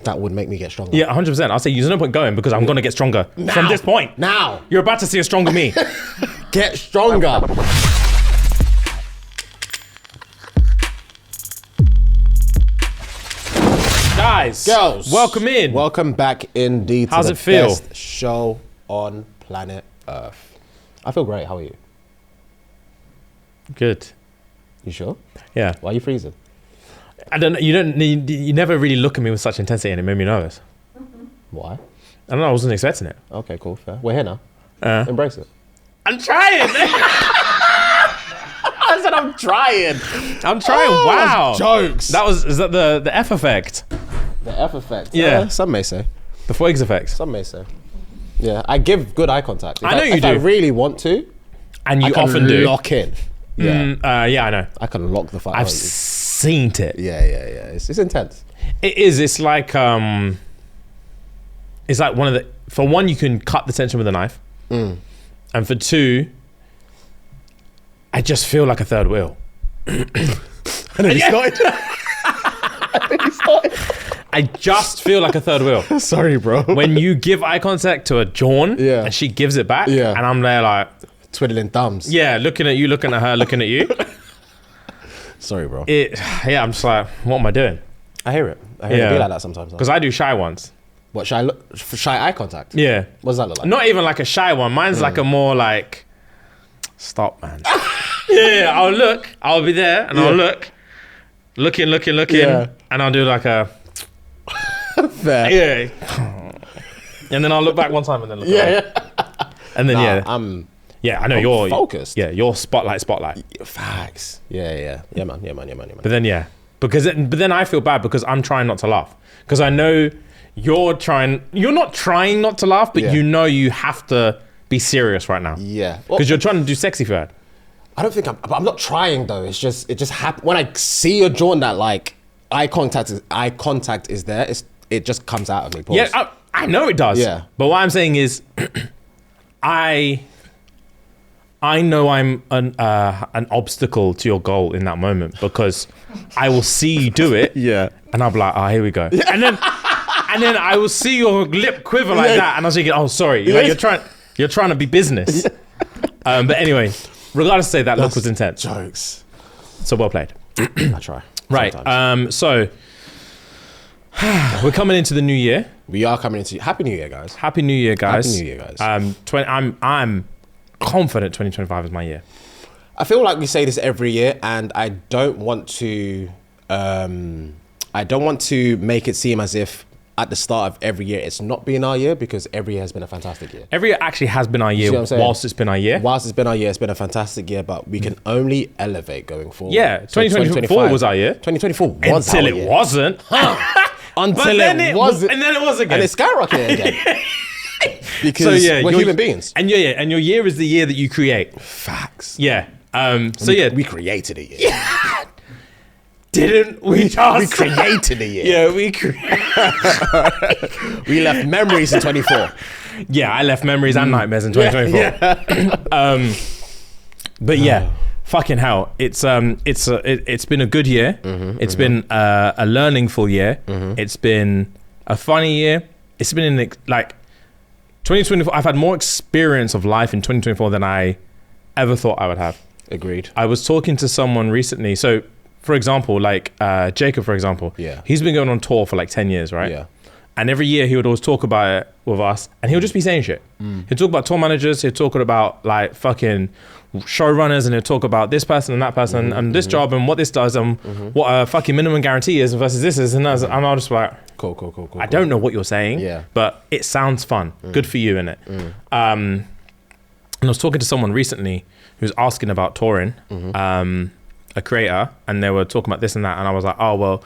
That would make me get stronger. Yeah, 100%. I'll say there's no point going because I'm going to get stronger from this point. Now. You're about to see a stronger me. Get stronger. Guys, girls, welcome in. Welcome back indeed to How's the it feel? best show on planet Earth. I feel great. How are you? Good. You sure? Yeah. Why are you freezing? I don't know. You never really look at me with such intensity and it made me nervous. Why? I don't know. I wasn't expecting it. Okay, cool. Fair. We're here now. Embrace it. I'm trying. I said I'm trying. I'm trying. Oh, wow. Jokes. Is that the F effect? The F effect. Yeah. Some may say. The Fuegs effect. Some may say. Yeah. I give good eye contact. I know you if do. I really want to. And you I can often do. lock in. Yeah. Yeah, I know. I can lock the fire. I've seen it. Yeah. It's intense. It is. It's like one of the. For one, you can cut the tension with a knife, and for two, I just feel like a third wheel. And then he started. I just feel like a third wheel. Sorry, bro. When you give eye contact to a Dawn, Yeah. and she gives it back, Yeah. and I'm there like, Twiddling thumbs. yeah, looking at you, looking at her, looking at you. Sorry, bro. Yeah, I'm just like, what am I doing? I hear it. I hear it be like that sometimes. Because I do shy ones. What, shy eye contact? Yeah. What does that look like? Not even like a shy one. Mine's like a more like, stop, man. Yeah, I'll be there and I'll looking, Yeah. and I'll do like a, Fair. yeah. And then I'll look back one time and then look away. Yeah. And then, I'm I know you're focused. Yeah, you're spotlight. Facts. Yeah, man. But then, but then I feel bad because I'm trying not to laugh. Because I know you're not trying not to laugh, but Yeah. you know you have to be serious right now. Yeah. Because you're trying to do sexy fad. I don't think I'm not trying though. It just happens when I see a Jordan that like eye contact is there. It just comes out of me. Pause. Yeah, I know it does. Yeah. But what I'm saying is, I know I'm an obstacle to your goal in that moment because I will see you do it. Yeah. And I'll be like, oh, here we go. And then I will see your lip quiver like that, and I was thinking, oh, sorry, like, you're trying to be business. But anyway, regardless, say that look was intense. Jokes. So well played. I try. Right. Sometimes. So we're coming into the new year. We are coming into Happy New Year, guys. Happy New Year, guys. Happy New Year, guys. I'm confident 2025 is my year. I feel like we say this every year, and I don't want to make it seem as if at the start of every year it's not been our year, because every year has been a fantastic year. Every year actually has been our year whilst it's been our year. Whilst it's been our year, it's been a fantastic year, but we can only elevate going forward. Yeah, So 2024 was our year. 2024 was Until our it year. wasn't. Until it wasn't. And then it was again. And it skyrocketed again. Because we're human beings. And your year is the year that you create. Facts. Yeah. We created a year. Yeah. Didn't we just? We created a year. Yeah, We left memories in 24. Yeah, I left memories and nightmares in 2024. But yeah, fucking hell, it's been a good year. It's been a learningful year. It's been a funny year. It's been like 2024. I've had more experience of life in 2024 than I ever thought I would have. Agreed. I was talking to someone recently. So, for example, like Jacob, for example, he's been going on tour for like 10 years, right? Yeah. And every year he would always talk about it with us, and he'll just be saying shit. He'll talk about tour managers, he'll talk about like fucking showrunners, and he'll talk about this person and that person and this job and what this does and what a fucking minimum guarantee is versus this is and that. And I'm just like, cool. I don't know what you're saying, but it sounds fun. Good for you, innit? And I was talking to someone recently who was asking about touring, a creator, and they were talking about this and that, and I was like, oh, well,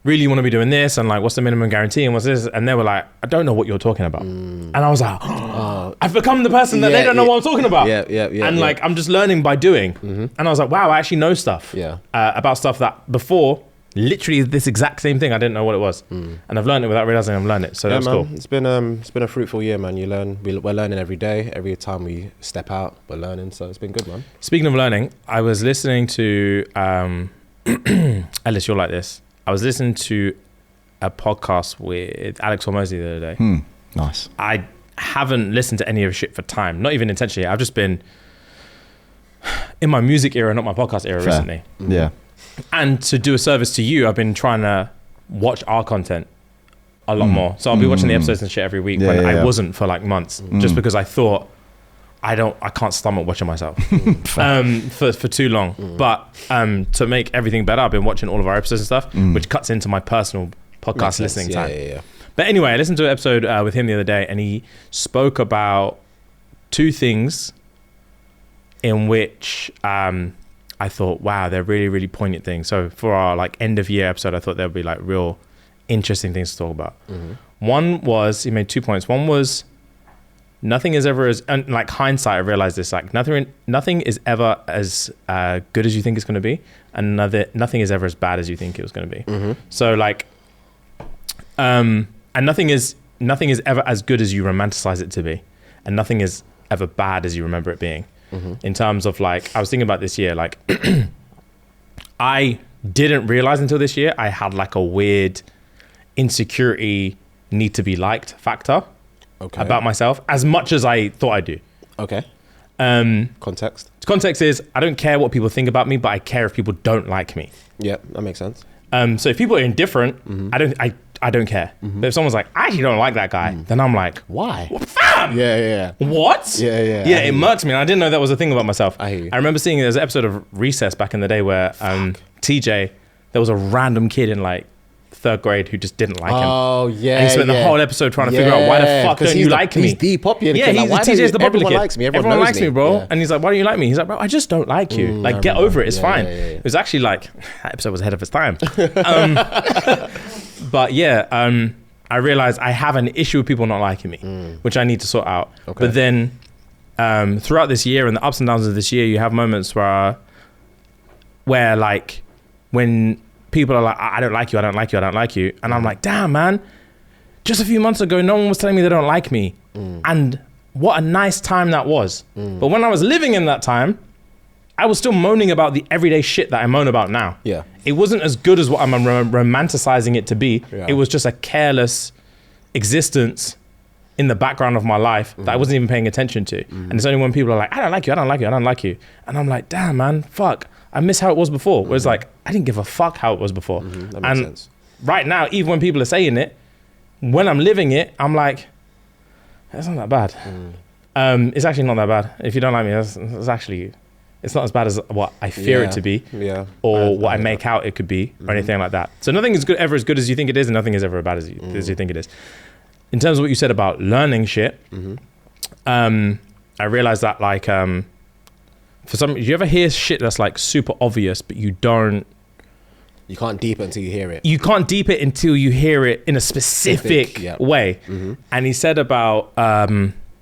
really you want to be doing this, and like, what's the minimum guarantee, and what's this? And they were like, I don't know what you're talking about. And I was like, I've become the person that they don't know what I'm talking about. And like, I'm just learning by doing. And I was like, wow, I actually know stuff about stuff that before, literally this exact same thing, I didn't know what it was. And I've learned it without realizing I've learned it. So that's cool. It's been a fruitful year, man. You learn. We're learning every day. Every time we step out, we're learning. So it's been good, man. Speaking of learning, I was listening to Ellis, you're like this. I was listening to a podcast with Alex Hormozy the other day. Nice. I haven't listened to any of his shit for time, not even intentionally. I've just been in my music era, not my podcast era recently. Yeah. And to do a service to you, I've been trying to watch our content a lot more. So I'll be watching the episodes and shit every week when I wasn't for like months, just because I thought I can't stomach watching myself for too long. But to make everything better, I've been watching all of our episodes and stuff, which cuts into my personal podcast listening time. Yeah. But anyway, I listened to an episode with him the other day, and he spoke about two things in which I thought, wow, they're really, really poignant things. So for our like end of year episode, I thought there'd be like real interesting things to talk about. One was, he made 2 points. One was, nothing is ever as, and like hindsight, I realized this, like nothing is ever as good as you think it's going to be, and nothing is ever as bad as you think it was going to be. So like, and nothing is ever as good as you romanticize it to be, and nothing is ever bad as you remember it being. In terms of like, I was thinking about this year, like I didn't realize until this year I had like a weird insecurity, need to be liked factor about myself, as much as I thought I do. Okay. Context is, I don't care what people think about me, but I care if people don't like me. Yeah, that makes sense. So if people are indifferent, I don't care. But if someone's like, I actually don't like that guy, then I'm like, why? What, fam? Yeah. What? Yeah. Yeah, it murks me. And I didn't know that was a thing about myself. I hear you. I remember seeing there's an episode of Recess back in the day where TJ, there was a random kid in like 3rd grade who just didn't like him. Oh, yeah. And he spent the whole episode trying to figure out, why the fuck don't you like me? He's the popular yeah, kid. He's like, TJ's the popular everyone kid. likes me. Everyone likes me, bro. Yeah. And he's like, why don't you like me? He's like, bro, I just don't like you. Like, get over it. It's fine. It was actually like, that episode was ahead of its time. But yeah, I realized I have an issue with people not liking me, which I need to sort out. Okay. But then throughout this year and the ups and downs of this year, you have moments where like, when people are like, I don't like you, I don't like you, I don't like you. And I'm like, damn, man, just a few months ago, no one was telling me they don't like me. And what a nice time that was. But when I was living in that time, I was still moaning about the everyday shit that I moan about now. Yeah. It wasn't as good as what I'm romanticizing it to be. Yeah. It was just a careless existence in the background of my life that I wasn't even paying attention to. And it's only when people are like, I don't like you, I don't like you, I don't like you. And I'm like, damn, man, fuck. I miss how it was before. Whereas like, I didn't give a fuck how it was before. That makes sense. Right now, even when people are saying it, when I'm living it, I'm like, it's not that bad. It's actually not that bad. If you don't like me, it's not as bad as what I fear it to be, or what I make out it could be, or anything like that. So nothing is ever as good as you think it is, and nothing is ever as bad as you think it is. In terms of what you said about learning shit, I realized that like, do you ever hear shit that's like super obvious, but you can't deep it until you hear it. You can't deep it until you hear it in a specific way. And he said about,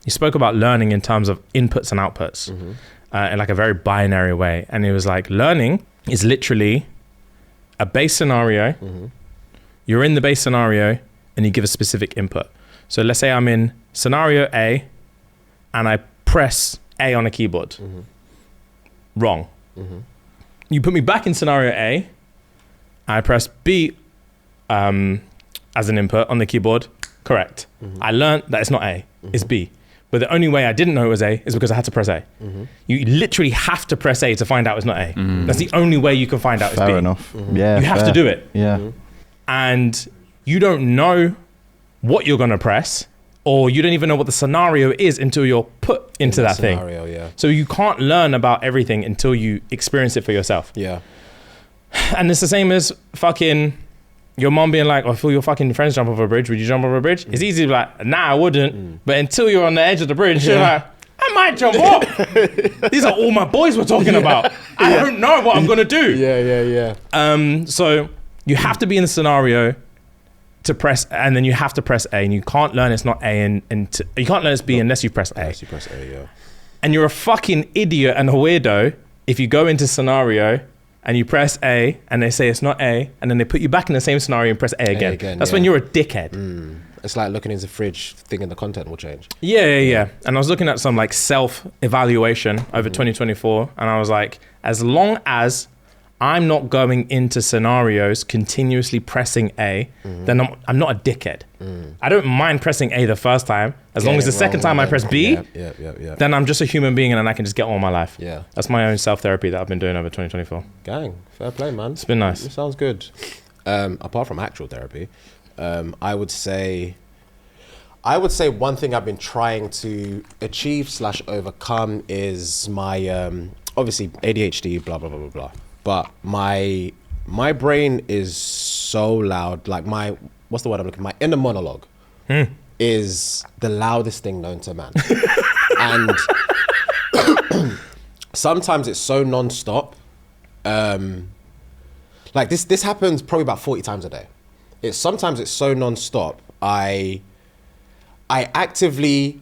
he spoke about learning in terms of inputs and outputs in like a very binary way. And he was like, learning is literally a base scenario. You're in the base scenario and you give a specific input. So let's say I'm in scenario A and I press A on a keyboard. Wrong. You put me back in scenario A, I press B as an input on the keyboard, correct. I learned that it's not A, it's B. But the only way I didn't know it was A is because I had to press A. You literally have to press A to find out it's not A. That's the only way you can find out it's B. Fair enough. Yeah, you have to do it. Yeah. And you don't know what you're gonna press, or you don't even know what the scenario is until you're put into that scenario, thing. Yeah. So you can't learn about everything until you experience it for yourself. Yeah. And it's the same as fucking your mom being like, oh, if all your fucking friends jump over a bridge, would you jump over a bridge? It's easy to be like, nah, I wouldn't. But until you're on the edge of the bridge, you're like, I might jump up. These are all my boys we're talking about. I don't know what I'm gonna do. Yeah. So you have to be in the scenario to press, and then you have to press A, and you can't learn it's not A, and you can't learn it's B unless you press A. Unless you press A, yeah. And you're a fucking idiot and a weirdo if you go into scenario and you press A and they say it's not A, and then they put you back in the same scenario and press A again. That's when you're a dickhead. It's like looking into the fridge, thinking the content will change. Yeah. And I was looking at some like self-evaluation over 2024, and I was like, as long as I'm not going into scenarios continuously pressing A, then I'm not a dickhead. I don't mind pressing A the first time, as long as the second time I press B, then I'm just a human being and I can just get on with my life. Yeah. That's my own self-therapy that I've been doing over 2024. Gang, fair play, man. It's been nice. It sounds good. Apart from actual therapy, I would say one thing I've been trying to achieve / overcome is my obviously ADHD, blah blah blah blah blah. But my brain is so loud. Like what's the word I'm looking? My inner monologue is the loudest thing known to man, and sometimes it's so non-stop. Like this happens probably about 40 times a day. Sometimes it's so non-stop. I actively,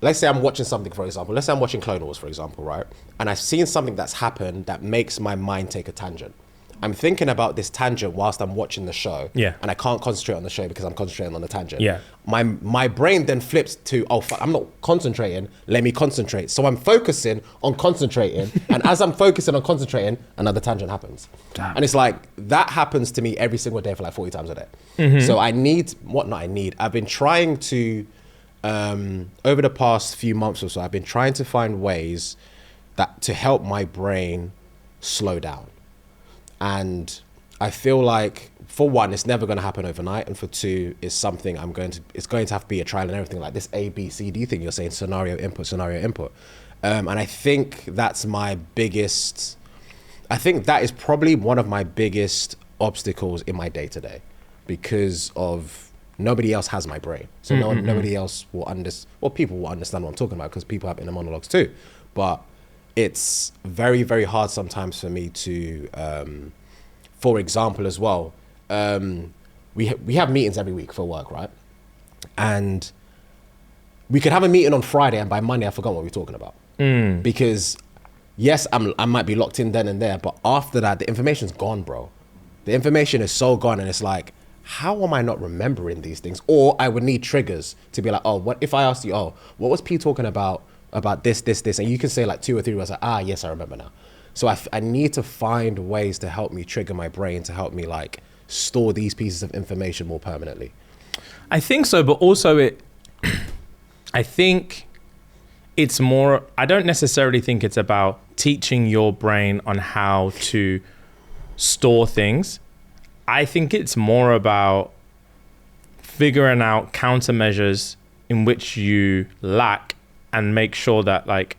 let's say I'm watching something, for example. Let's say I'm watching Clone Wars, for example, right? And I've seen something that's happened that makes my mind take a tangent. I'm thinking about this tangent whilst I'm watching the show. Yeah. And I can't concentrate on the show because I'm concentrating on the tangent. Yeah. My brain then flips to, oh, fuck, I'm not concentrating. Let me concentrate. So I'm focusing on concentrating. And as I'm focusing on concentrating, another tangent happens. Damn. And it's like, that happens to me every single day for like 40 times a day. So I've been trying to, over the past few months or so, I've been trying to find ways to help my brain slow down. And I feel like, for one, it's never going to happen overnight, and for two, it's something it's going to have to be a trial and everything, like this A, B, C, D thing you're saying, scenario input. And I think that's my biggest, I think that is probably one of my biggest obstacles in my day-to-day, because of nobody else has my brain. So nobody else will people will understand what I'm talking about, because people have inner monologues too. But it's very, very hard sometimes for me to, for example, as well, we have meetings every week for work, right? And we could have a meeting on Friday, and by Monday I forgot what we were talking about. Because yes, I might be locked in then and there, but after that, the information's gone, bro. The information is so gone, and it's like, how am I not remembering these things? Or I would need triggers to be like, oh, what if I asked you, oh, what was P talking about this, and you can say like 2 or 3 words, like, yes, I remember now. So I need to find ways to help me trigger my brain, to help me like store these pieces of information more permanently. I think so, but also I think it's more, I don't necessarily think it's about teaching your brain on how to store things. I think it's more about figuring out countermeasures in which you lack, and make sure that, like,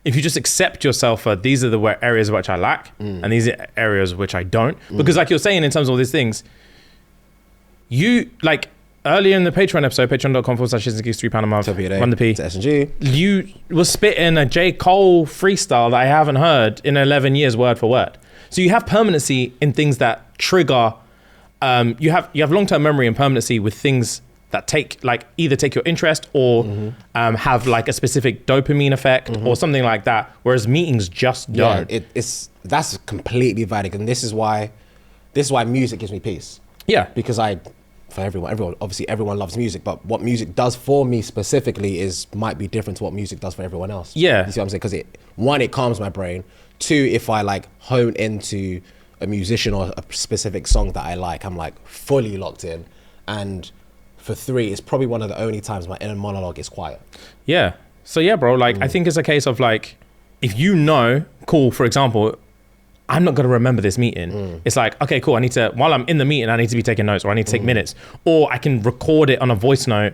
if you just accept yourself for these are the areas which I lack and these are areas which I don't. Because like you're saying, in terms of all these things, you, like, earlier in the Patreon episode, patreon.com/ShxtsnGigs, £3 a month, run the P. To SNG. You were spitting a J. Cole freestyle that I haven't heard in 11 years word for word. So you have permanency in things that trigger, you have long-term memory and permanency with things that either take your interest or have like a specific dopamine effect or something like that, whereas meetings just don't. Yeah, that's completely valid, and this is why music gives me peace. Yeah, because everyone loves music, but what music does for me specifically might be different to what music does for everyone else. Yeah, you see what I'm saying? Because it calms my brain. 2, if I like hone into a musician or a specific song that I like, I'm like fully locked in. And for 3, it's probably one of the only times my inner monologue is quiet. Yeah. So yeah, bro, like I think it's a case of like, if you know, cool, for example, I'm not going to remember this meeting. It's like, okay, cool. While I'm in the meeting, I need to be taking notes, or I need to take minutes, or I can record it on a voice note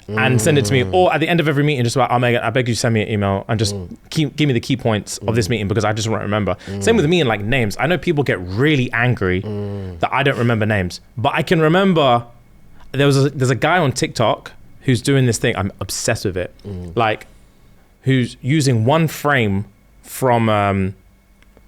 and send it to me. Or at the end of every meeting, just about, oh, Megan, I beg you to send me an email and just give me the key points of this meeting, because I just won't remember. Same with me and like names. I know people get really angry that I don't remember names, but I can remember. There's a guy on TikTok who's doing this thing. I'm obsessed with it. Like, who's using one frame from,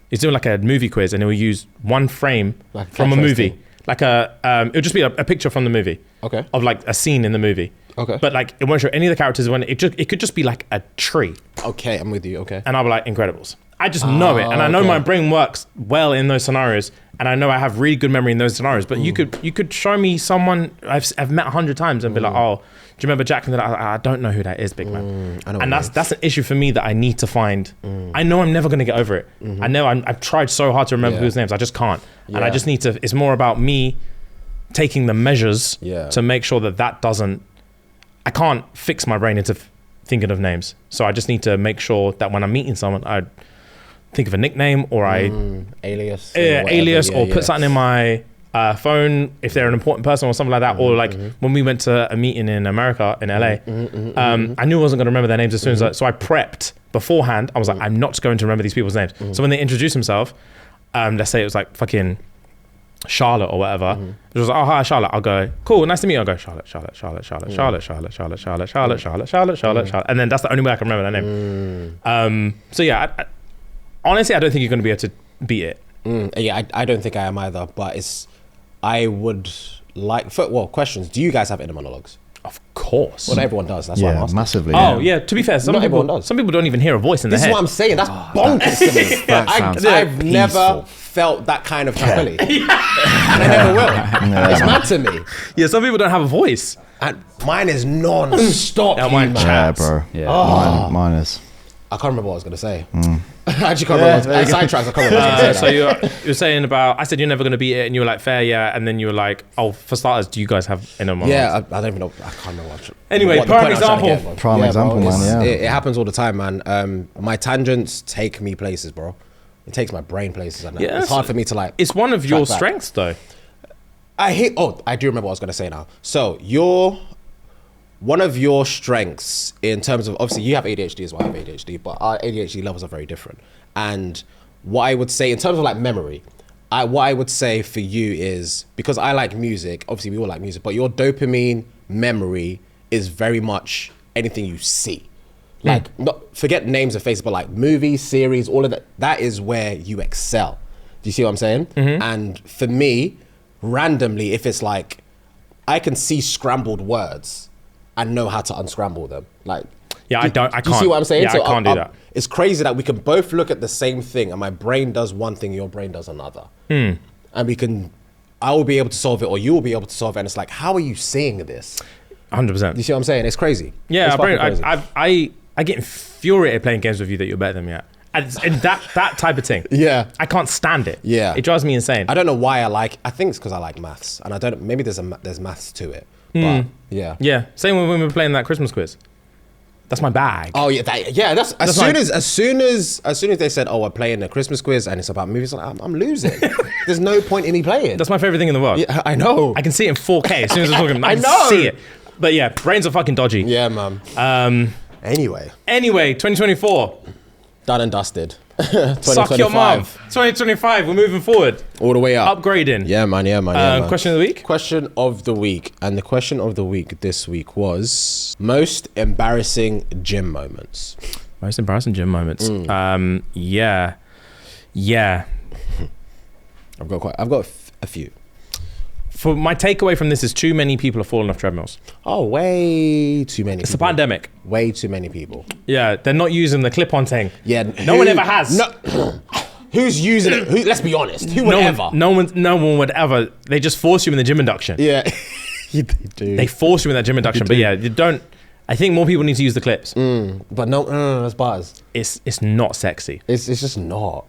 he's doing like a movie quiz, and he'll use one frame like from a movie. Like it'll just be a picture from the movie. Okay. Of like a scene in the movie. Okay. But like, it won't show any of the characters. When it could just be like a tree. Okay, I'm with you. Okay. And I'll be like, Incredibles. I just know it, and I know my brain works well in those scenarios, and I know I have really good memory in those scenarios. But you could show me someone I've met 100 times and be like, oh, do you remember Jack from that? I don't know who that is, big man. And that's an issue for me that I need to find. I know I'm never gonna get over it. I know I've tried so hard to remember people's names, I just can't. And I just need to. It's more about me taking the measures to make sure that doesn't. I can't fix my brain into thinking of names, so I just need to make sure that when I'm meeting someone, I think of a nickname or alias, or put something in my phone if they're an important person or something like that. Or like when we went to a meeting in America, in LA, I knew I wasn't going to remember their names as soon as so I prepped beforehand. I was like, I'm not going to remember these people's names. So when they introduce themselves, let's say it was like fucking Charlotte or whatever. It was like, oh, hi Charlotte. I'll go, cool, nice to meet you. I'll go, Charlotte. And then that's the only way I can remember their name. So yeah, honestly, I don't think you're going to be able to beat it. Yeah, I don't think I am either, but I would like, questions. Do you guys have inner monologues? Of course. Well, everyone does. That's why I'm asking. Massively. Oh yeah. To be fair, some people don't even hear a voice in their head. This is what I'm saying. That's bonkers to me. I've never felt that kind of tranquility, and I never will. It's mad to me. Yeah, some people don't have a voice. And mine is non-stop. Mine chats. Yeah, bro. Yeah. Mine is. I can't remember what I was gonna say. I actually can't remember. I sidetracked. I can't remember what I was so gonna say. you're saying about, I said you're never going to beat it, and you were like, fair, yeah, and then you were like, oh, for starters, do you guys have inner monologues? Yeah, I don't even know. I can't remember what. Anyway, prime example. Prime example, man. Yeah, it happens all the time, man. My tangents take me places, bro. It takes my brain places, and it's hard for me to like. It's one of your strengths, though. I do remember what I was gonna say now. So one of your strengths in terms of, obviously you have ADHD as well, I have ADHD, but our ADHD levels are very different. And what I would say in terms of like memory, what I would say for you is, because I like music, obviously we all like music, but your dopamine memory is very much anything you see. Like, forget names and faces, but like movies, series, all of that, that is where you excel. Do you see what I'm saying? And for me, randomly, if it's like, I can see scrambled words and know how to unscramble them. Like, yeah, I can't. Do you see what I'm saying? Yeah, I can't do that. It's crazy that we can both look at the same thing and my brain does one thing, your brain does another. And I will be able to solve it or you will be able to solve it. And it's like, how are you seeing this? 100%. You see what I'm saying? It's crazy. Yeah, it's crazy. I get infuriated playing games with you that you're better than me at. And that type of thing. Yeah. I can't stand it. Yeah. It drives me insane. I don't know why I think it's because I like maths. And maybe there's maths to it. But yeah. Yeah. Same when we were playing that Christmas quiz. That's my bag. Oh yeah, that's as soon as they said, "Oh, we're playing a Christmas quiz and it's about movies," I'm losing. There's no point in me playing. That's my favorite thing in the world. Yeah, I know. I can see it in 4K as soon as I'm talking. I know. See it. But yeah, brains are fucking dodgy. Yeah, man. Anyway, 2024. Done and dusted. Suck your mouth. 2025. We're moving forward. All the way up. Upgrading. Yeah, man. Question of the week. Question of the week, and the question of the week this week was most embarrassing gym moments. Most embarrassing gym moments. Yeah. I've got a few. For my takeaway from this is too many people are falling off treadmills. Oh, way too many. It's a pandemic. Way too many people. Yeah, they're not using the clip-on thing. Yeah, no one ever has. No, who's using it? Let's be honest. Who would ever? No one would ever. They just force you in the gym induction. Yeah, they do. They force you in that gym induction, but yeah, you don't. I think more people need to use the clips. But no, that's bars. It's not sexy. It's just not.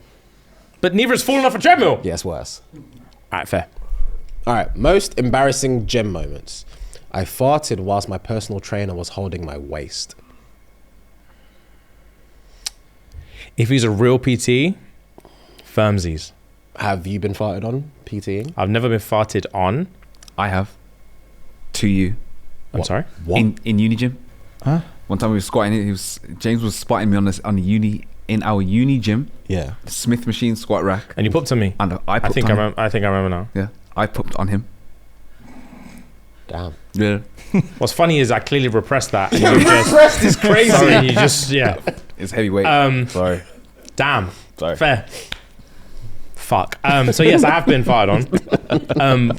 But neither is falling off a treadmill. Yeah, it's worse. All right, fair. All right, most embarrassing gym moments. I farted whilst my personal trainer was holding my waist. If he's a real PT, firmsies. Have you been farted on PTing? I've never been farted on. I have. To you. I'm sorry? What? In uni gym. Huh? One time we were squatting. James was spotting me on our uni gym. Yeah. Smith machine squat rack. And you pooped on me. And I think I remember now. Yeah. I pooped on him. Damn. Yeah. What's funny is I clearly repressed that. And Repressed is crazy. Sorry, you just It's heavyweight. Sorry. Damn. Sorry. Fair. Fuck. So yes, I have been fired on.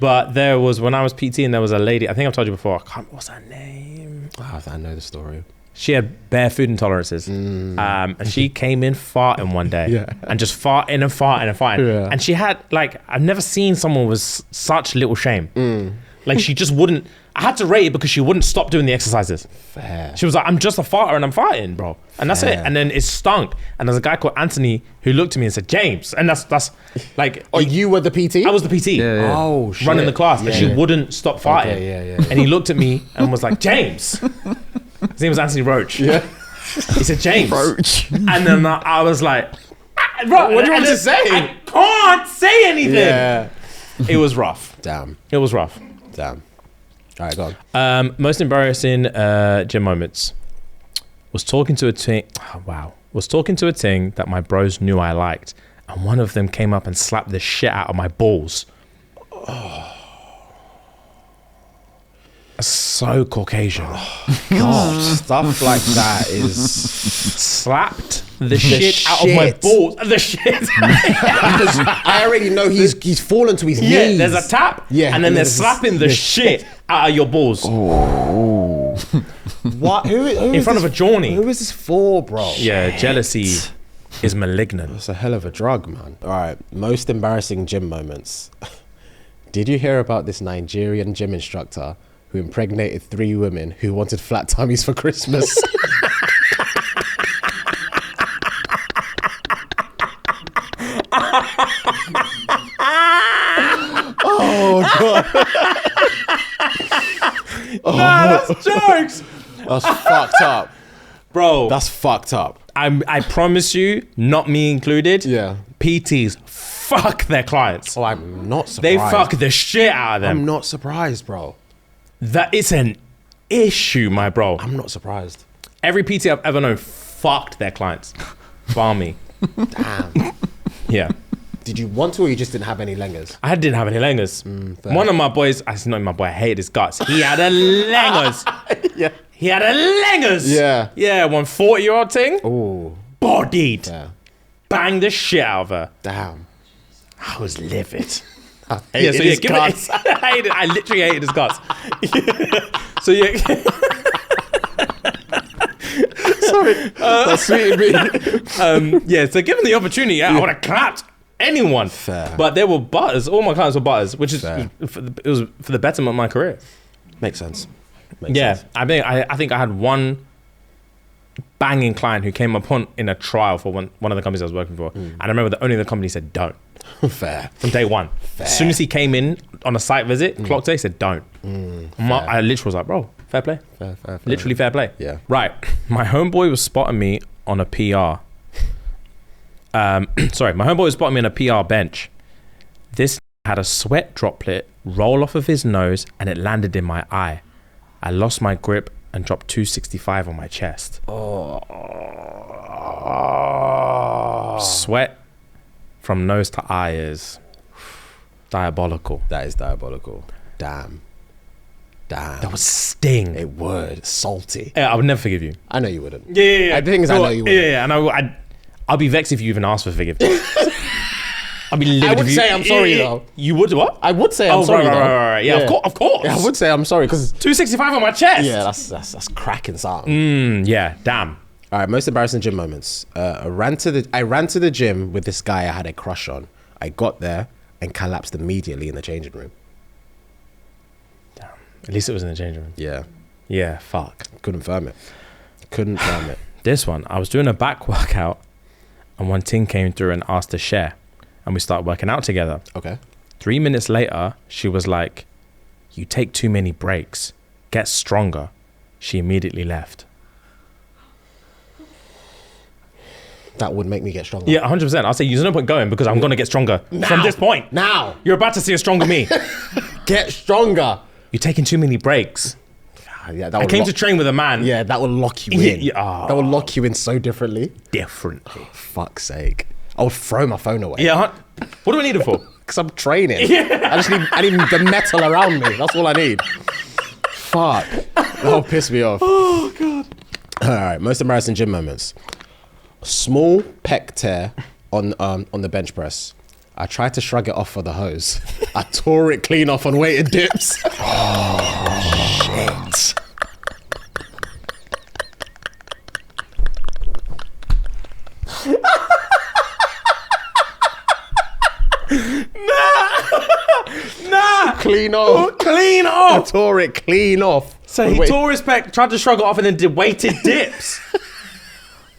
But there was, when I was PT and there was a lady, I think I've told you before, what's her name? Oh, I know the story. She had bare food intolerances. And she came in farting one day. And just farting and farting and farting. Yeah. And she had, like, I've never seen someone with such little shame. Like, she just wouldn't, I had to rate it because she wouldn't stop doing the exercises. Fair. She was like, I'm just a farter and I'm farting, bro. And that's it. And then it stunk. And there's a guy called Anthony who looked at me and said, James. And that's like... Oh, you were the PT? I was the PT. Yeah. Oh, shit. Running the class. And she wouldn't stop farting. Okay, And he looked at me and was like, James. His name was Anthony Roach. Yeah. He said, James. Roach. And then I was like, bro, what do you want to say? I can't say anything. Yeah. It was rough. Damn. It was rough. Damn. All right, go on. Most embarrassing gym moments. Was talking to a ting. Was talking to a ting that my bros knew I liked, and one of them came up and slapped the shit out of my balls. So Caucasian. God, stuff like that is... Slapped the shit out of my balls. The shit. Because I already know he's fallen to his knees. Yeah, there's a tap. Yeah, and then they're slapping the shit out of your balls. What? Who In front of a Johnny. Who is this for, bro? Yeah, jealousy is malignant. It's a hell of a drug, man. All right, most embarrassing gym moments. Did you hear about this Nigerian gym instructor who impregnated 3 women who wanted flat tummies for Christmas? Oh, God. Nah, that's jokes. That's fucked up. Bro, That's fucked up. I promise you, not me included, Yeah. PTs fuck their clients. Oh, I'm not surprised. They fuck the shit out of them. I'm not surprised, bro. That is an issue, my bro. I'm not surprised. Every PT I've ever known fucked their clients. Bar me. Damn. Yeah. Did you want to, or you just didn't have any lengers? I didn't have any langers. fair. One of my boys, I said, not my boy, I hated his guts. He had a langers. Yeah. He had a langers. Yeah. Yeah, one 40-year-old thing. Oh, Bodied. yeah. Banged the shit out of her. Damn. I was livid. I hated his give guts. it. I literally hated his guts. So yeah. Sorry. That's sweet of me. Yeah, so given the opportunity, I would have clapped anyone. Fair. But they were butters. All my clients were butters, which is Fair. it was for the betterment of my career. Makes sense. Makes Yeah, sense. I think I had one banging client who came upon in a trial for one of the companies I was working for, and I remember the owner of the company said don't Fair. from day one. As soon as he came in on a site visit, clocked it, he said don't. I literally was like, bro, fair play. Fair. Literally fair play. Yeah. Right. My homeboy was spotting me on a PR. Sorry, my homeboy was spotting me on a PR bench. This had a sweat droplet roll off of his nose and it landed in my eye. I lost my grip and dropped 265 on my chest. Sweat from nose to eye is diabolical. That is diabolical. Damn. That was sting. It would. Salty. Yeah, I would never forgive you. I know you wouldn't. Yeah. The thing is, I know you wouldn't. Yeah, and I'll be vexed if you even ask for forgiveness. I'll be livid. I would if you, say I'm sorry, though. You would what? I would say I'm sorry, though. Right. Yeah, of course. Yeah, I would say I'm sorry, because... 265 on my chest. Yeah, that's cracking something. Yeah, damn. All right, most embarrassing gym moments. I ran to the gym with this guy I had a crush on. I got there and collapsed immediately in the changing room. Damn. At least it was in the changing room. Yeah, Yeah, fuck. couldn't firm it. This one, I was doing a back workout and one ting came through and asked to share and we started working out together. Okay. 3 minutes later, she was like, you take too many breaks. Get stronger. She immediately left. That would make me get stronger. Yeah, 100%. I'll say there's no point going because I'm going to get stronger from this point. Now. You're about to see a stronger me. Get stronger. You're taking too many breaks. Yeah, that I would came to train with a man. Yeah, that will lock you in. Yeah. That will lock you in so differently. Differently. Fuck's sake. I would throw my phone away. Yeah. What do I need it for? Because I'm training. I need the metal around me. That's all I need. Fuck. That'll piss me off. Oh, God. All right, most embarrassing gym moments. Small pec tear on the bench press. I tried to shrug it off for the hose. I tore it clean off on weighted dips. Shit. clean off. Clean off. Tore it clean off. So he tore his pec, tried to shrug it off, and then did weighted dips.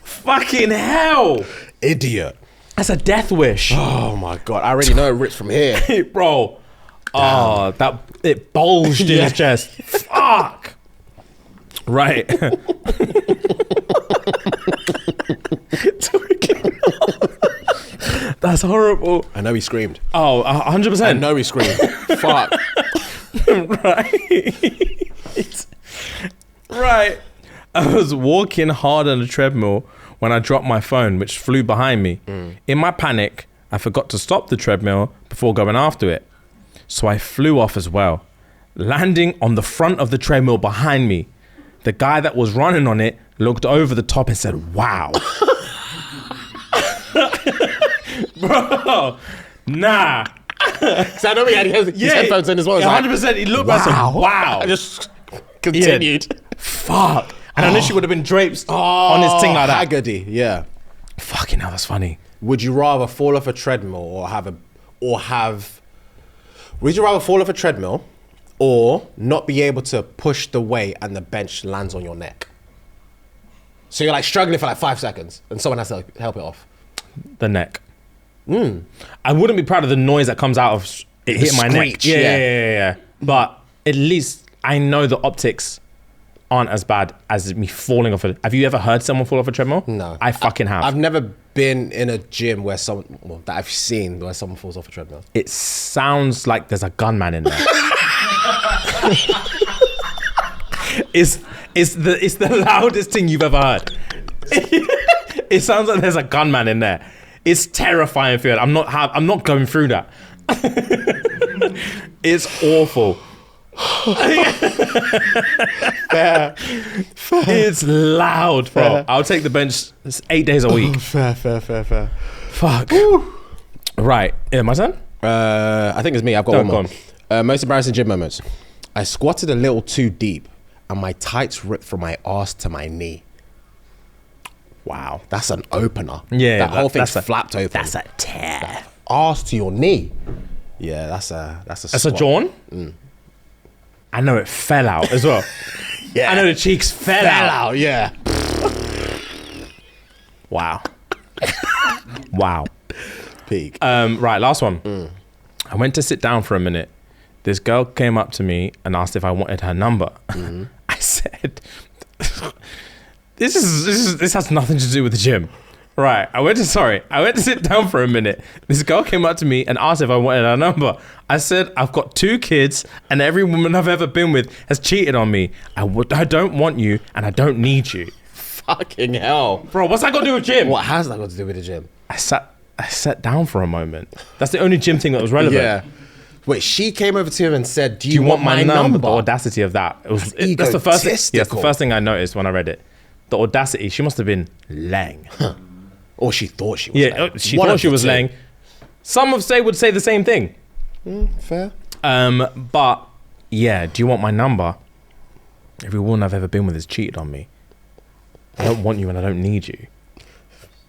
Fucking hell. Idiot. That's a death wish. Oh my God. I already know it rips from here. Bro. Oh, it bulged in his chest. Fuck. Right. That's horrible. I know he screamed. Oh, 100%. I know he screamed. Fuck. Right. I was walking hard on the treadmill when I dropped my phone, which flew behind me. In my panic, I forgot to stop the treadmill before going after it. So I flew off as well, landing on the front of the treadmill behind me. The guy that was running on it looked over the top and said, wow. Bro, nah. So I know he had his headphones in as well. 100%. He looked back and said, wow. I just continued. Yeah. Fuck. And I knew she would have been draped on his thing like that. Haggerty, yeah. Fucking hell, that's funny. Would you rather fall off a treadmill would you rather fall off a treadmill or not be able to push the weight and the bench lands on your neck? So you're like struggling for like 5 seconds and someone has to like, help it off. The neck. I wouldn't be proud of the noise that comes out of it hitting my neck. Yeah. But at least I know the optics aren't as bad as me falling off it. Have you ever heard someone fall off a treadmill? No. I fucking have. I've never been in a gym where that I've seen where someone falls off a treadmill. It sounds like there's a gunman in there. It's the loudest thing you've ever heard. It sounds like there's a gunman in there. It's terrifying feeling. I'm not going through that. It's awful. Fair. It's loud, bro. Fair. I'll take the bench 8 days a week. Fair. Fuck. Right. Yeah, my turn? I think it's me. I've got one more. Most embarrassing gym moments. I squatted a little too deep and my tights ripped from my ass to my knee. Wow, that's an opener. Yeah, that whole thing's flapped open. That's a tear. Ass to your knee. Yeah, that's a John. I know it fell out as well. Yeah, I know the cheeks fell out. Yeah. Wow. Wow. Peak. Right, last one. I went to sit down for a minute. This girl came up to me and asked if I wanted her number. I said, this has nothing to do with the gym. Right, I went to sit down for a minute. This girl came up to me and asked if I wanted her number. I said, I've got 2 kids and every woman I've ever been with has cheated on me. I don't want you and I don't need you. Fucking hell. Bro, what's that got to do with gym? What has that got to do with the gym? I sat down for a moment. That's the only gym thing that was relevant. Yeah. Wait, she came over to him and said, do you want my number? The audacity of that. That's the first thing. Yeah, that's the first thing I noticed when I read it. The audacity, she must have been laying. Or she thought she was laying. Yeah, she thought she was laying. Some would say the same thing. Fair. But yeah, do you want my number? Every woman I've ever been with has cheated on me. I don't want you and I don't need you.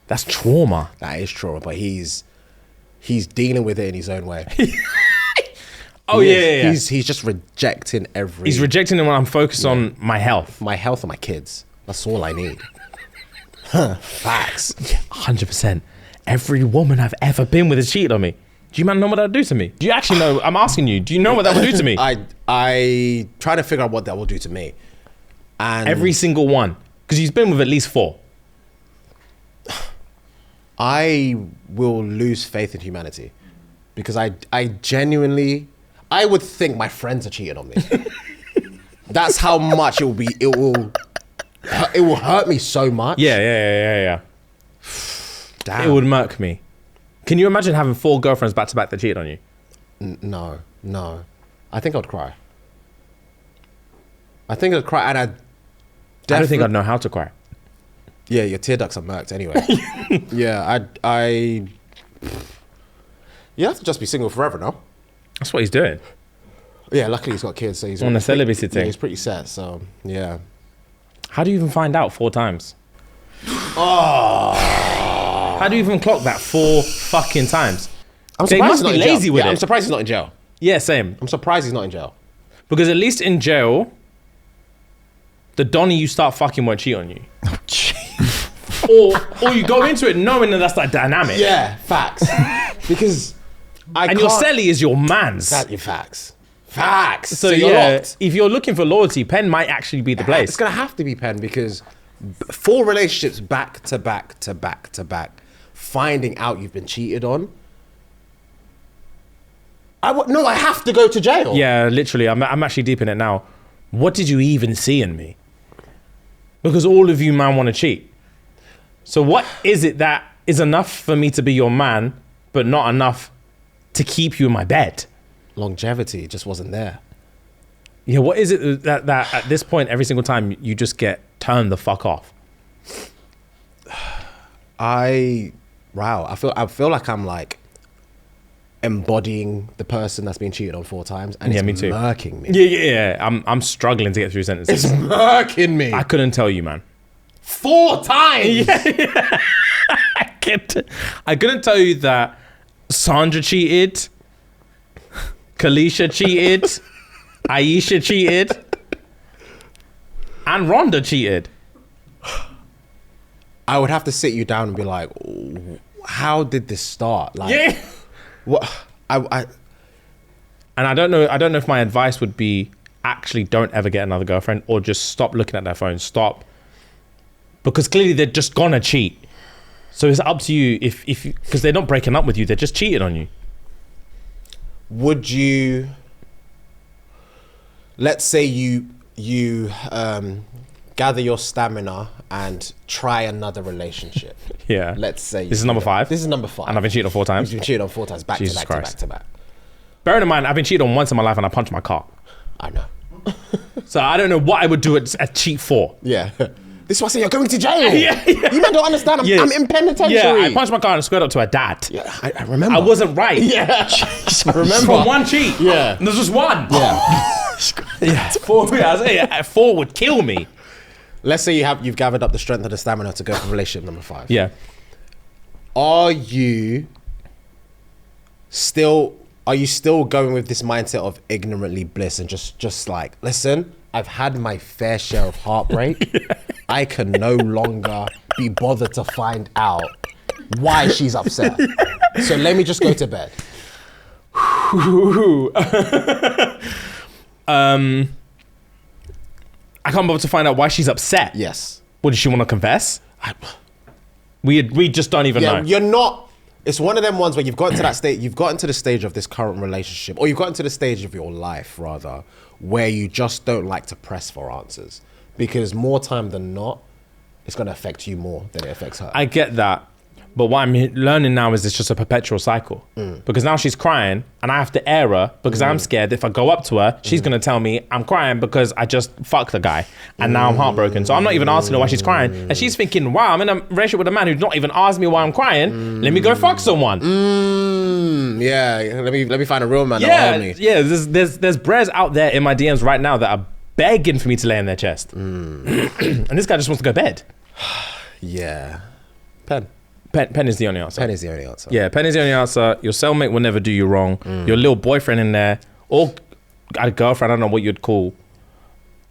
That's trauma. That is trauma, but he's dealing with it in his own way. He's just rejecting He's rejecting it when I'm focused on my health. My health and my kids. That's all I need. Facts. 100%. Every woman I've ever been with has cheated on me. Do you man know what that would do to me? Do you actually know? I'm asking you. Do you know what that would do to me? I try to figure out what that will do to me. And every single one. Because he's been with at least 4. I will lose faith in humanity. Because I genuinely... I would think my friends are cheating on me. That's how much it will hurt me so much. Yeah. Damn. It would murk me. Can you imagine having 4 girlfriends back to back that cheated on you? No. I think I'd cry. I think I'd cry, and I don't think I'd know how to cry. Yeah, your tear ducts are murked anyway. Yeah, you have to just be single forever now. That's what he's doing. Yeah, luckily he's got kids, so he's on a celibacy thing. Yeah, he's pretty set, so yeah. How do you even find out 4 times? How do you even clock that 4 fucking times? I'm they surprised must he's not be in jail. lazy with it. I'm surprised he's not in jail. Yeah, same. I'm surprised he's not in jail. Because at least in jail, the Donnie you start fucking won't cheat on you. or you go into it knowing that that's that dynamic. Yeah, facts. Because your celly is your man's. That your facts. Facts. So you're yeah, locked. if you're looking for loyalty, Penn might actually be the place. It's gonna have to be Penn because 4 relationships back to back to back to back, finding out you've been cheated on. No, I have to go to jail. Yeah, literally. I'm actually deep in it now. What did you even see in me? Because all of you man want to cheat. So what is it that is enough for me to be your man, but not enough to keep you in my bed? Longevity just wasn't there. Yeah, what is it that at this point, every single time you just get turned the fuck off? I feel like I'm like embodying the person that's been cheated on 4 times, and Yeah, it's me too. murking me. Yeah. I'm struggling to get through sentences. It's murking me. I couldn't tell you, man. 4 times. Yeah. I couldn't tell you that Sandra cheated, Kalisha cheated, Aisha cheated, and Rhonda cheated. I would have to sit you down and be like, how did this start? Like, Yeah. what? And I don't know if my advice would be actually don't ever get another girlfriend, or just stop looking at their phone. Stop. Because clearly they're just gonna cheat. So it's up to you if because they're not breaking up with you, they're just cheating on you. Would you, let's say you gather your stamina and try another relationship. Yeah. Let's say This is number 5. This is number 5. And I've been cheated on 4 times. You've been cheated on 4 times, back Jesus to back Christ. to back to back. Bearing in mind, I've been cheated on once in my life and I punched my car. I know. So I don't know what I would do at cheat for. Yeah. This is why I say you're going to jail. Yeah. You men don't understand. I'm in penitentiary. Yeah, I punched my car and squared up to her dad. Yeah, I remember. I wasn't right. Yeah. I remember. For one cheat. Yeah. There's just one. Yeah. Yeah. 4 would kill me. Let's say you've gathered up the strength and the stamina to go for relationship number 5. Yeah. Are you still going with this mindset of ignorantly bliss and just like, listen, I've had my fair share of heartbreak. I can no longer be bothered to find out why she's upset. So let me just go to bed. I can't bother to find out why she's upset. Yes. What, does she want to confess? We just don't even know. You're not. It's one of them ones where you've gotten to that state. You've gotten to the stage of this current relationship, or you've gotten to the stage of your life rather, where you just don't like to press for answers, because more time than not, it's going to affect you more than it affects her. I get that. But what I'm learning now is it's just a perpetual cycle. Because now she's crying and I have to air her because I'm scared if I go up to her, she's going to tell me I'm crying because I just fucked the guy and now I'm heartbroken. So I'm not even asking her why she's crying. And she's thinking, wow, I'm in a relationship with a man who's not even asked me why I'm crying. Let me go fuck someone. Yeah, let me find a real man Yeah, that'll hold me. yeah. There's bres out there in my DMs right now that are begging for me to lay in their chest. And this guy just wants to go to bed. Yeah. Pen is the only answer. Pen is the only answer. Yeah, pen is the only answer. Your cellmate will never do you wrong. Your little boyfriend in there, or a girlfriend, I don't know what you'd call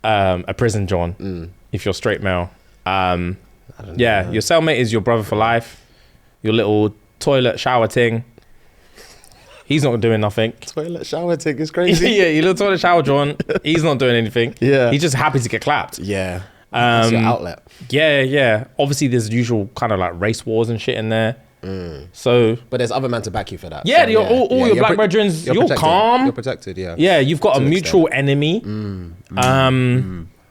a prison John, if you're straight male. Your cellmate is your brother for life. Your little toilet shower thing. He's not doing nothing. Toilet shower thing is crazy. Yeah, your little toilet shower John. He's not doing anything. Yeah. He's just happy to get clapped. Yeah. That's your outlet. Yeah. Obviously, there's usual kind of like race wars and shit in there. So, but there's other men to back you for that. Yeah, so, all your black brethren, you're protected. calm. You're protected, yeah. Yeah, you've got a mutual enemy.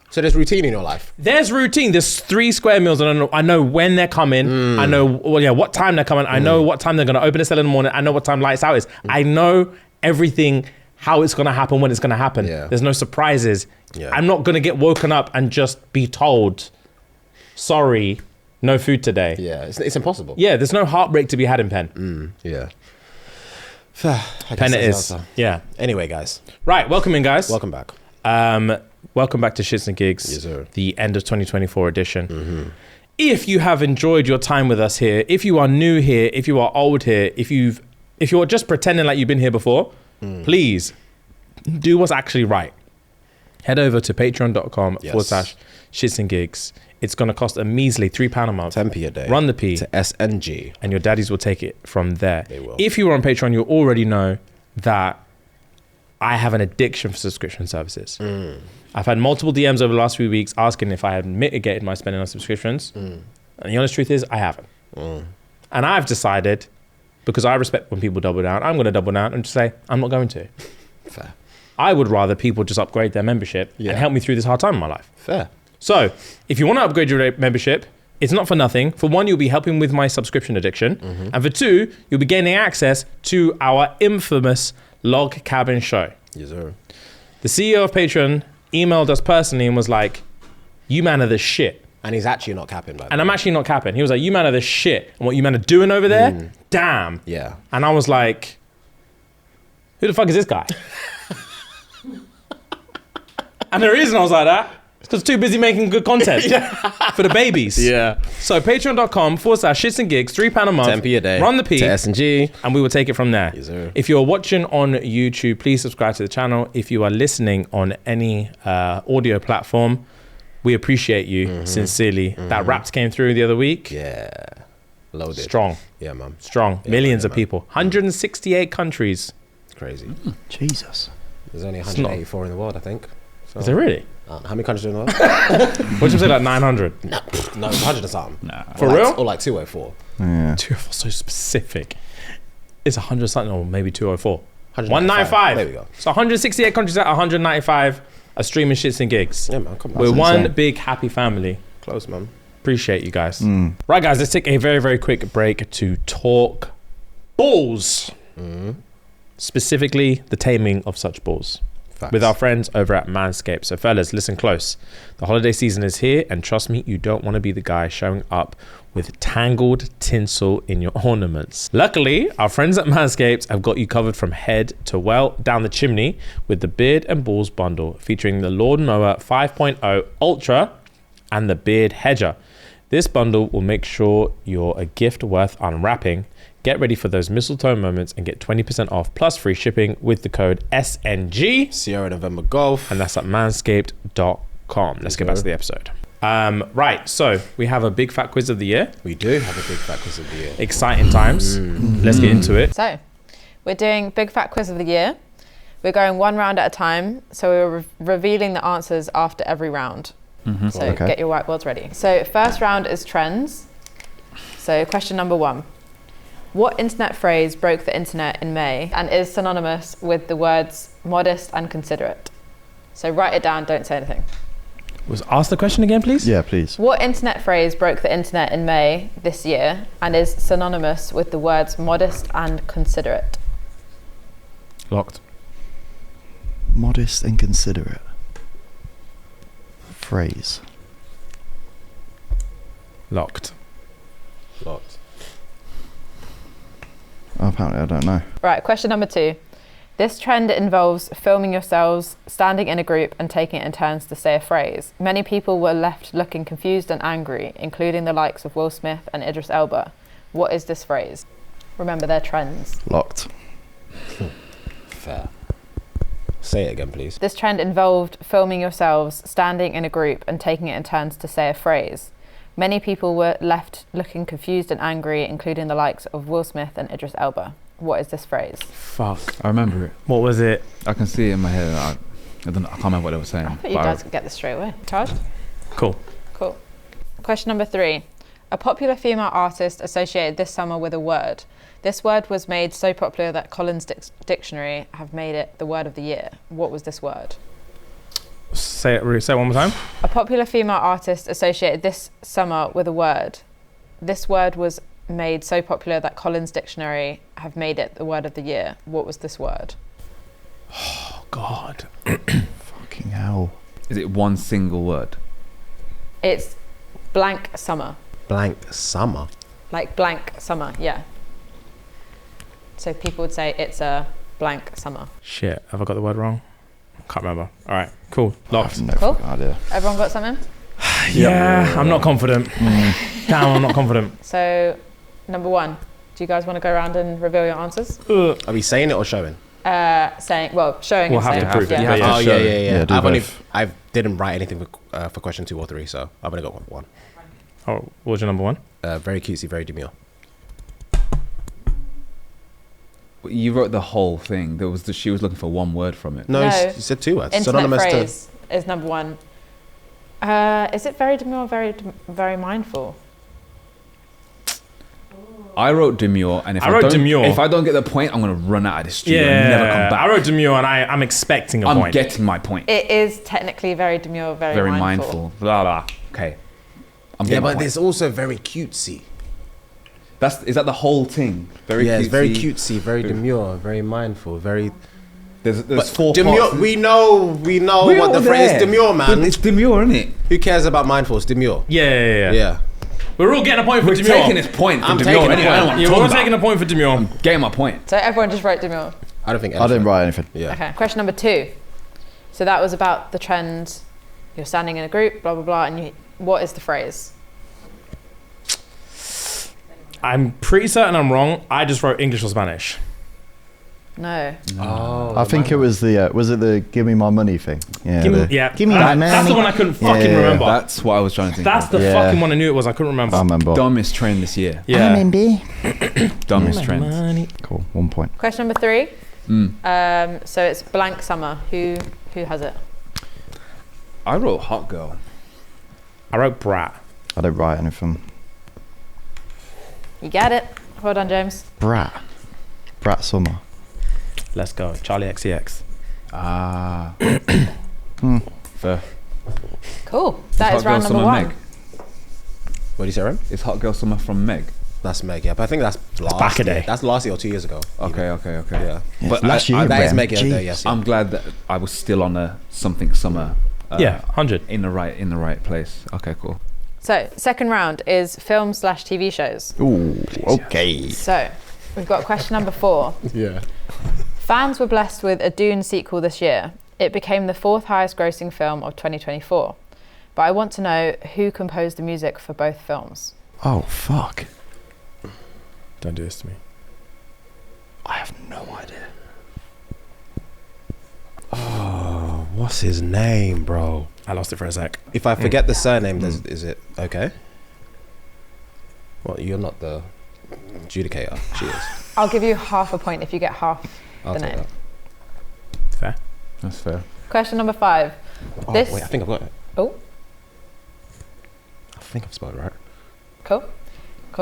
So there's routine in your life. There's routine. There's 3 square meals, and I know when they're coming. I know what time they're coming. I know what time they're gonna open the cell in the morning. I know what time lights out is. I know everything, how it's gonna happen, when it's gonna happen. Yeah. There's no surprises. Yeah. I'm not gonna get woken up and just be told, sorry, no food today. Yeah, it's impossible. Yeah, there's no heartbreak to be had in Pen. Yeah. Pen it is. Yeah. Anyway, guys. Right, welcome in, guys. Welcome back. Welcome back to Shits and Gigs, Yes, sir. the end of 2024 edition. If you have enjoyed your time with us here, if you are new here, if you are old here, if you're just pretending like you've been here before, please do what's actually right. Head over to patreon.com/ShxtsnGigs. It's going to cost a measly £3 a month. 10p a day. Run the P. To SNG. And your daddies will take it from there. They will. If you are on Patreon, you already know that I have an addiction for subscription services. I've had multiple DMs over the last few weeks asking if I had mitigated my spending on subscriptions. And the honest truth is, I haven't. And I've decided, because I respect when people double down, I'm going to double down and just say, I'm not going to. Fair. I would rather people just upgrade their membership and help me through this hard time in my life. Fair. So, if you want to upgrade your membership, it's not for nothing. For one, you'll be helping with my subscription addiction. And for two, you'll be gaining access to our infamous Log Cabin show. Yes, sir. The CEO of Patreon emailed us personally and was like, you man are the shit. And he's actually not capping, by the And way. I'm actually not capping. He was like, you man are the shit. And what you man are doing over there, damn. Yeah. And I was like, who the fuck is this guy? And the reason I was like that is because too busy making good content for the babies. Yeah. So patreon.com/ShxtsnGigs, £3 a month. 10p a day. Run the P. To SNG. And we will take it from there. Yes, sir. If you're watching on YouTube, please subscribe to the channel. If you are listening on any audio platform, we appreciate you sincerely. That Wrapped came through the other week. Yeah. Loaded. Strong. Yeah, man. Strong. Yeah, Millions man, of people. 168 countries. It's crazy. Jesus. There's only 184 in the world, I think. So, Is there really? how many countries are in the world? What did you say, like 900? No, it's 100 or something. Nah. For Or like- real? Or like 204. Yeah. 204, so specific. It's 100 something, or maybe 204. 195. 195. There we go. So 168 countries out of 195 are streaming Shits and Gigs. Yeah, man. Come on. We're That's one insane. big happy family. Close, man. Appreciate you guys. Right, guys, let's take a very, very quick break to talk balls. Specifically, the taming of such balls. Facts. With our friends over at Manscaped. So fellas, listen close. The holiday season is here, and trust me, you don't want to be the guy showing up with tangled tinsel in your ornaments. Luckily, our friends at Manscaped have got you covered from head to well down the chimney with the Beard and Balls bundle, featuring the Lawnmower 5.0 Ultra and the Beard Hedger. This bundle will make sure you're a gift worth unwrapping. Get ready for those mistletoe moments and get 20% off plus free shipping with the code SNG. Sierra November Golf. And that's at manscaped.com. Let's get back to the episode. Right, so we have a big fat quiz of the year. We do have a big fat quiz of the year. Exciting times. Let's get into it. So, we're doing Big Fat Quiz of the Year. We're going one round at a time, so we're revealing the answers after every round. So Okay. get your whiteboards ready. So first round is trends. So question number 1. What internet phrase broke the internet in May and is synonymous with the words modest and considerate? So write it down, don't say anything. Ask the question again, please. Yeah, please. What internet phrase broke the internet in May this year and is synonymous with the words modest and considerate? Locked. Modest and considerate. Phrase. Locked. Locked. Oh, apparently, I don't know. Right, question number 2. This trend involves filming yourselves standing in a group and taking it in turns to say a phrase. Many people were left looking confused and angry, including the likes of Will Smith and Idris Elba. What is this phrase? Remember, they're trends. Locked. Fair. Say it again, please. This trend involved filming yourselves standing in a group and taking it in turns to say a phrase. Many people were left looking confused and angry, including the likes of Will Smith and Idris Elba. What is this phrase? Fuck. I remember it. What was it? I can see it in my head. I don't know, I can't remember what they were saying. I thought you but guys could get this straight away. Charged? Cool. Cool. Question number 3. A popular female artist associated this summer with a word. This word was made so popular that Collins Dictionary have made it the word of the year. What was this word? Say it one more time. A popular female artist associated this summer with a word. This word was made so popular that Collins Dictionary have made it the word of the year. What was this word? Oh, God. Fucking hell. Is it one single word? It's blank summer. Blank summer. Like blank summer, yeah. So people would say it's a blank summer. Shit, have I got the word wrong? Can't remember. All right, cool. I Locked. have no Cool. fucking idea. Everyone got something? Yeah, I'm not confident. Damn, I'm not confident. So, number 1, do you guys want to go around and reveal your answers? Are we saying it or showing? showing We'll and have saying. to prove it. Yeah. Yeah. Oh show. yeah. do both. I didn't write anything for question 2 or 3, so I've only got one. Oh, what was your number one? Very cutesy, very demure. You wrote the whole thing. She was looking for one word from it. No, No. you said 2 words. Internet Synonymous phrase is number 1. Is it very demure, very mindful? I wrote demure, and if I wrote don't, demure. if I don't get the point, I'm gonna run out of this studio Yeah, and never come back. I wrote demure, and I'm expecting a I'm point. getting my point. It is technically very demure, Very mindful. Blah blah. Okay. I'm Yeah, getting my but point. there's also very cutesy. Is that the whole thing? Very Yeah, cutesy. it's very cutesy, very demure, very mindful, very. There's But 4 demure. parts. We know We're what the all phrase there. demure, man. It's demure, isn't it? Who cares about mindful? It's demure. Yeah. Yeah. We're all getting a point for We're demure. taking this point for I'm demure taking a anyway. I don't point. want to Yeah, talk we're all about taking a point for demure. Getting my point. So everyone just wrote demure. I don't think. I didn't write anything. Yeah. Okay. Question number 2. So that was about the trend. You're standing in a group, blah blah blah, and what is the phrase? I'm pretty certain I'm wrong. I just wrote English or Spanish. No. Oh. I think it was was it the give me my money thing? Yeah. Give me my money. That's the one I couldn't fucking Yeah. remember. That's what I was trying to think. That's the Yeah. fucking one I knew it was. I couldn't remember. I remember. dumbest trend this year. Yeah. Dumbest trend. Money. Cool. 1 point. Question number 3. Mm. So it's blank summer. Who has it? I wrote hot girl. I wrote brat. I don't write anything. You get it. Well done, James. Brat Summer. Let's go. Charlie XCX. Ah. Fair. Cool. It's That Hot is Girl round number Summer 1. Meg. What do you say, Rem? It's Hot Girl Summer from Meg. That's Meg. Yeah, but I think that's last back a year. day. That's last year or 2 years ago. Okay. Yeah. Yeah, But last I- year, That is Rem. Meg. Yeah, Jeez. yes. I'm glad that I was still on a something summer. Yeah, 100. In the right place. Okay, cool. So second round is film/TV shows. Ooh. Okay. So we've got question number 4. Yeah. Fans were blessed with a Dune sequel this year. It became the 4th highest grossing film of 2024. But I want to know who composed the music for both films. Oh fuck. Don't do this to me. I have no idea. Oh, what's his name, bro? I lost it for a sec. If I forget the surname, is it okay? Well, you're not the adjudicator. She is. I'll give you half a point if you get half I'll the take name. that. Fair. That's fair. Question number 5. Oh, This- wait, I think I've got it. Oh, I think I've spelled it right. cool.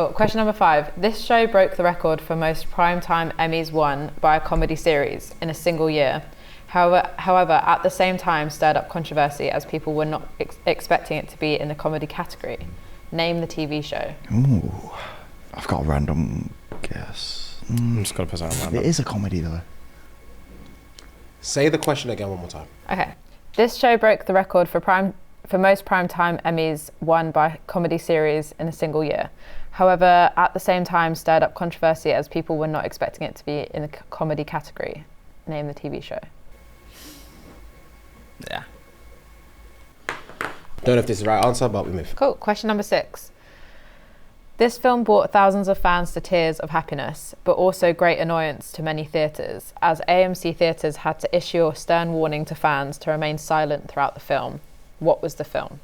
Question number 5. This show broke the record for most primetime Emmys won by a comedy series in a single year. However, at the same time stirred up controversy as people were not expecting it to be in the comedy category. Name the TV show. Ooh. I've got a random guess. I'm just going to put something It random. is a comedy though. Say the question again one more time. Okay. This show broke the record for most primetime Emmys won by comedy series in a single year. However, at the same time stirred up controversy as people were not expecting it to be in the comedy category. Name the TV show. Yeah. Don't know if this is the right answer, but we move. Cool. Question number 6. This film brought thousands of fans to tears of happiness, but also great annoyance to many theatres, as AMC theatres had to issue a stern warning to fans to remain silent throughout the film. What was the film?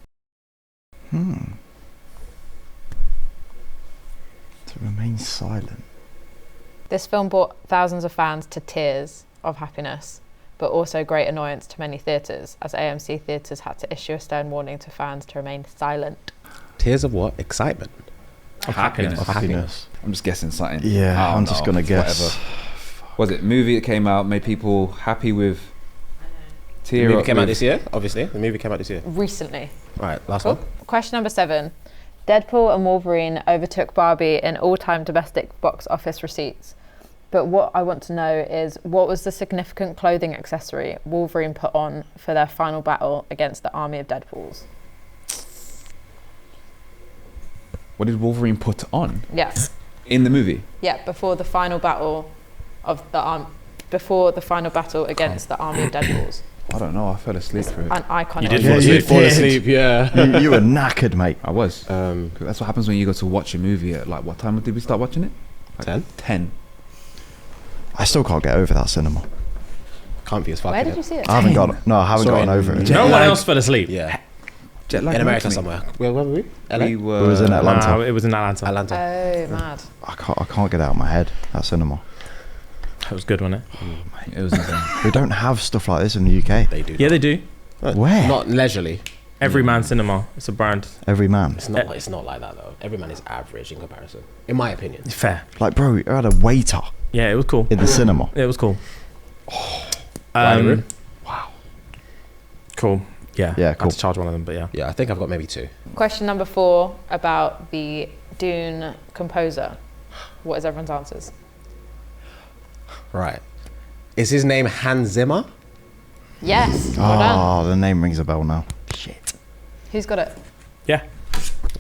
To remain silent. This film brought thousands of fans to tears of happiness, but also great annoyance to many theatres, as AMC theatres had to issue a stern warning to fans to remain silent. Tears of what? Excitement. Of happiness. Of happiness. I'm just guessing something. Yeah, I don't I'm just know. gonna guess. Whatever. Was it a movie that came out, made people happy with The tear movie up came out with- this year, obviously. The movie came out this year. Recently. Right, last Cool. one. Question number 7. Deadpool and Wolverine overtook Barbie in all-time domestic box office receipts. But what I want to know is, what was the significant clothing accessory Wolverine put on for their final battle against the army of Deadpools? What did Wolverine put on Yeah, in the movie? yeah. Before the final battle of the before the final battle against the army of Deadpools. I don't know. I fell asleep for it. An iconic. You did Yeah, fall you asleep. Fall did. asleep, yeah. You were knackered, mate. I was. Um, That's what happens when you go to watch a movie at like, what time did we start watching it? Like 10. 10. I still can't get over that cinema. Comfy as fuck. Where innit? did you see it? I haven't gotten over it. No one else fell asleep. Yeah, Jet lag in America me. somewhere. Where were we? LA? We It was in Atlanta. Nah, it was in Atlanta. Atlanta. Oh, mad. I can't get it out of my head. That cinema. That was good, wasn't it? It was insane. We don't have stuff like this in the UK. They do. Yeah, they do. Where? Not leisurely. Everyman Cinema. It's a brand. Every man. It's not. It's not like that though. Every man is average in comparison, in my opinion. Fair. Like, bro, you had a waiter Yeah, it was cool. in the cinema. It was cool. Wow. Cool. Yeah. Yeah, I had cool. to charge one of them, but yeah. Yeah, I think I've got maybe 2. Question number 4 about the Dune composer. What is everyone's answers? Right. Is his name Hans Zimmer? Yes. Well done. Oh, the name rings a bell now. Shit. Who's got it? Yeah.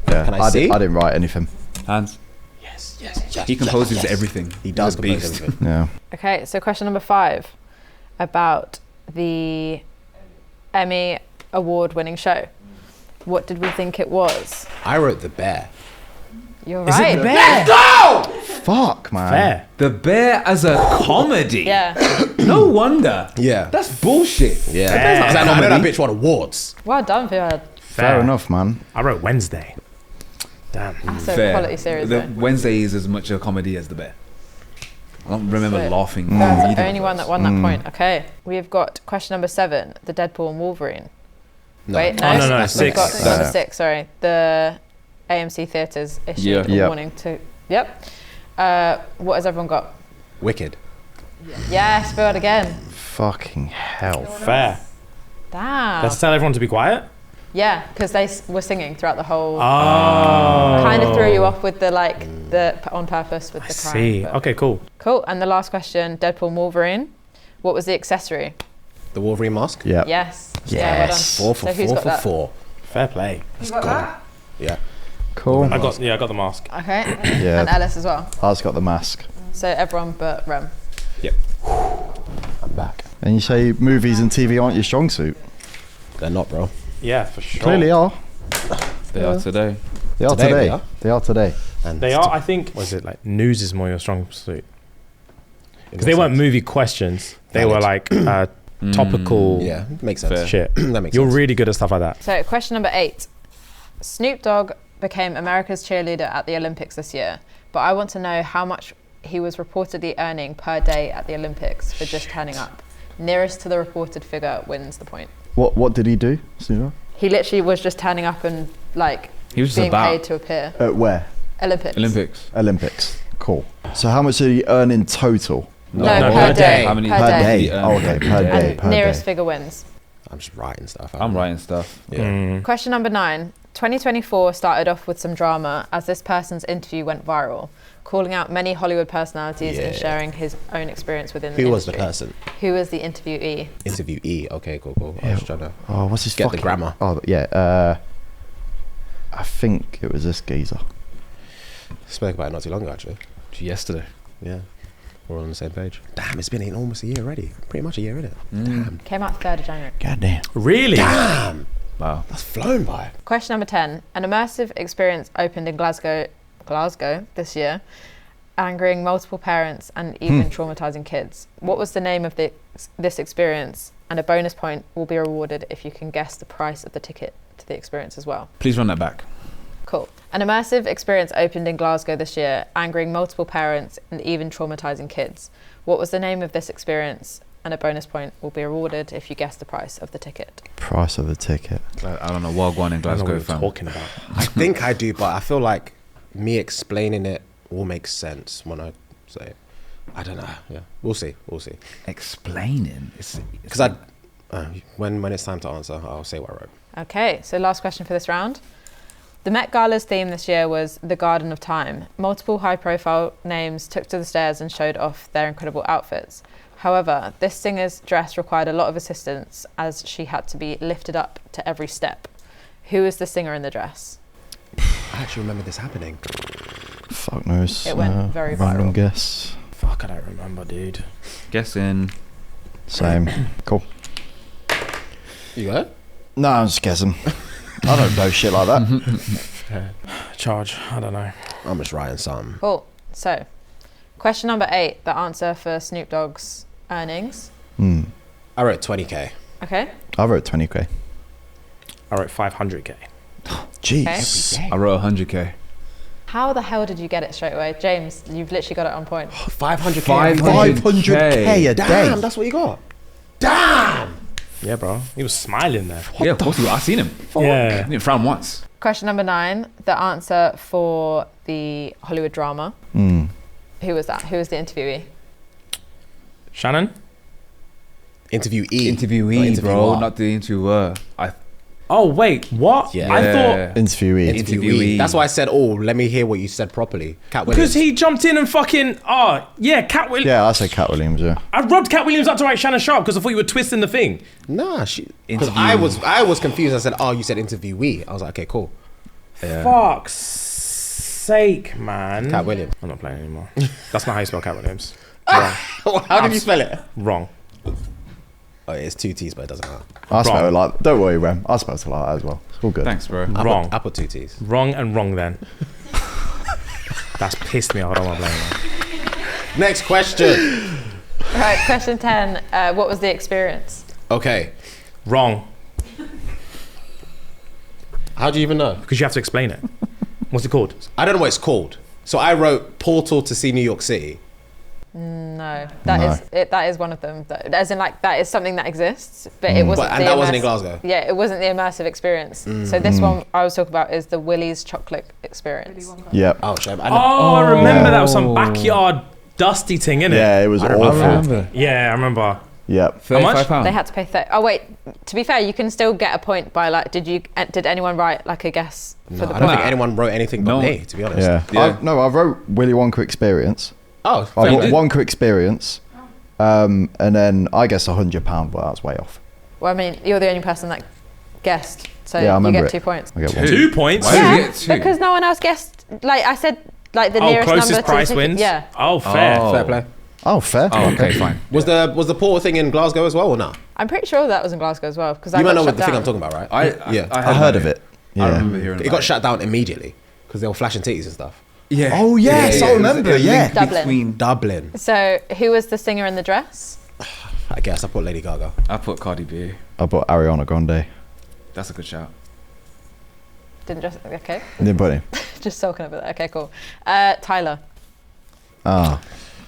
Yeah, Can I see? I didn't write anything. Hans. Yes. Yes. He composes everything. He does He's a compose beast. everything. Yeah. Okay, so question number 5 about the Emmy award-winning show. What did we think it was? I wrote The Bear. You're Is right. it the bear? Fuck, man. Fair. The Bear as a comedy. Yeah. No wonder. Yeah. That's bullshit. Yeah. Fair. Because I know that bitch won awards. Well done, Fihad. Fair enough, man. I wrote Wednesday. Damn. That's a Fair. quality series, The though. Wednesday is as much a comedy as The Bear. I don't remember Sweet. laughing. That's either the of only one those. that won that point. Okay, we've got question number 7, the Deadpool and Wolverine. No. Wait, no, Oh, no, we've 6. got number 6. Sorry, the AMC theaters issued Yeah. a warning to. Yep. What has everyone got? Wicked. Yes, Fihad again. Fucking hell. Fair. Damn. Let's tell everyone to be quiet. Yeah, because they were singing throughout the whole. Oh. Kind of threw you off with the on purpose with I the crying. see. but- Okay, cool. Cool. And the last question, Deadpool and Wolverine. What was the accessory? The Wolverine mask. Yeah. Yes. Yes. Yeah, well done. 4 for So who's 4 got for that? 4. Fair play. Yeah. Cool. I got the mask. Okay. Yeah. And Ellis as well. Ours got the mask. So everyone but Rem. I'm back. And you say movies and TV aren't your strong suit? They're not, bro. Yeah, for sure. Clearly are. They are today. They are Today today. they are. They are today. And They are, I think, was it like news is more your strong suit? in Because they what weren't sense? movie questions. They were like topical Yeah, makes sense. Fair. shit. That makes You're sense. really good at stuff like that. So question number 8. Snoop Dogg became America's cheerleader at the Olympics this year, but I want to know how much he was reportedly earning per day at the Olympics for just turning up. Nearest to the reported figure wins the point. What did he do? Snoop He literally was just turning up and He was just being about paid to appear. Dogg? Where? Olympics. Olympics. Olympics. Cool. So how much did he earn in total? No, No, per per day. day. How many- Per Per day. day. Oh, okay, per day. And Per nearest day. figure wins. I'm just writing stuff. I'm writing stuff. Yeah. Mm. Question number 9. 2024 started off with some drama as this person's interview went viral, calling out many Hollywood personalities and Yeah. sharing his own experience within the Who was the industry. person? Who was the interviewee? Interviewee. Okay, cool. I was trying to. Oh, what's his Get the fucking... grammar. Oh, yeah. I think it was this geezer. Spoke about it not too long ago, actually. Yesterday. Yeah. We're all on the same page. Damn, it's been almost a year already. Pretty much a year, isn't it? Damn. Came out 3rd of January. Goddamn. Really? Damn. Wow. That's flown by. Question number 10. An immersive experience opened in Glasgow this year, angering multiple parents and even traumatizing kids. What was the name of this experience? And a bonus point will be rewarded if you can guess the price of the ticket to the experience as well. Please run that back. Cool. An immersive experience opened in Glasgow this year, angering multiple parents and even traumatizing kids. What was the name of this experience? And a bonus point will be awarded if you guess the price of the ticket. Price of the ticket. I don't know. Wagwan in I don't know what Glasgow, you're fam. talking about. I think I do, but I feel like me explaining it will make sense when I say it. I don't know. Yeah, we'll see. Explaining. Because when it's time to answer, I'll say what I wrote. Okay, so last question for this round. The Met Gala's theme this year was the Garden of Time. Multiple high-profile names took to the stairs and showed off their incredible outfits. However, this singer's dress required a lot of assistance as she had to be lifted up to every step. Who is the singer in the dress? I actually remember this happening. Fuck knows. It went very Random viral. guess. Fuck, I don't remember, dude. Guessing. Same. Cool. You got it? No, I'm just guessing. I don't know shit like that. Charge, I don't know. I'm just writing something. Cool. So, question number 8, the answer for Snoop Dogg's earnings. I wrote 20K. Okay. I wrote 20K. I wrote 500K. Jeez. Okay. I wrote 100K. How the hell did you get it straight away? James, you've literally got it on point. 500K. 500K a day. Damn, that's what you got. Damn. Yeah, bro. He was smiling there. Yeah, of course he was. I seen him. Yeah. He didn't frown once. Question number 9, the answer for the Hollywood drama. Mm. Who was that? Who was the interviewee? Shannon? Interviewee. Interviewee, bro, not the interviewer. Oh, wait, what? Yeah. I thought... Interviewee. Interviewee. That's why I said, oh, let me hear what you said properly. Cat Because Williams. he jumped in and fucking... Oh, yeah, Cat Williams. Yeah, I said Cat Williams, yeah. I rubbed Cat Williams up to write Shannon Sharp because I thought you were twisting the thing. Nah, because I was confused. I said, oh, you said interviewee. I was like, okay, cool. Yeah. Fuck's sake, man. Cat Williams. I'm not playing anymore. That's not how you spell Cat Williams. Wrong. How did you spell it? Wrong. Oh, it's 2 T's, but it doesn't matter. I spelled it like, don't worry, Rem. I spelled it like that as well. It's all good. Thanks, bro. Wrong. I put 2 T's. Wrong and wrong then. That's pissed me off. I don't want to blame him. Next question. Right, question 10. What was the experience? Okay. Wrong. How do you even know? Because you have to explain it. What's it called? I don't know what it's called. So I wrote Portal to see New York City. No, that is one of them. As in, like, that is something that exists, but it wasn't. And that wasn't in Glasgow. Yeah, it wasn't the immersive experience. So this one I was talking about is the Willie's chocolate experience. Yep. Oh, shame. I remember that was some backyard dusty thing, innit? Yeah, it was awful. I remember. Yeah, I remember. Yep. How much? £35. They had to pay. Oh wait, to be fair, you can still get a point by like. Did anyone write like a guess for the I don't point? think anyone wrote anything but No. me, to be honest. Yeah. Yeah. I wrote Willy Wonka Experience. Oh, I fair wrote dude. Wonka Experience. And then I guess £100, but that's way off. Well, I mean, you're the only person that guessed, so Yeah, I you remember get it. 2 points. I get one. 2 points? Why did you Yeah, get 2? because no one else guessed. Like I said, like the Oh, nearest closest number to price the wins? Yeah. Oh, fair. Oh. Fair play. Oh, fair. Oh, okay, fine. Was the Portal thing in Glasgow as well or not? I'm pretty sure that was in Glasgow as well because You might know what the thing I'm talking about, right? I heard of it. I Yeah. remember hearing It got shut down immediately because they were flashing titties and stuff. Yeah. Oh, yes, I remember, yeah. Dublin. Between, Dublin. So who was the singer in the dress? I guess I put Lady Gaga. I put Cardi B. I bought Ariana Grande. That's a good shout. Didn't just okay. Didn't put him. Just sulking over there. Okay, cool. Tyler. Ah.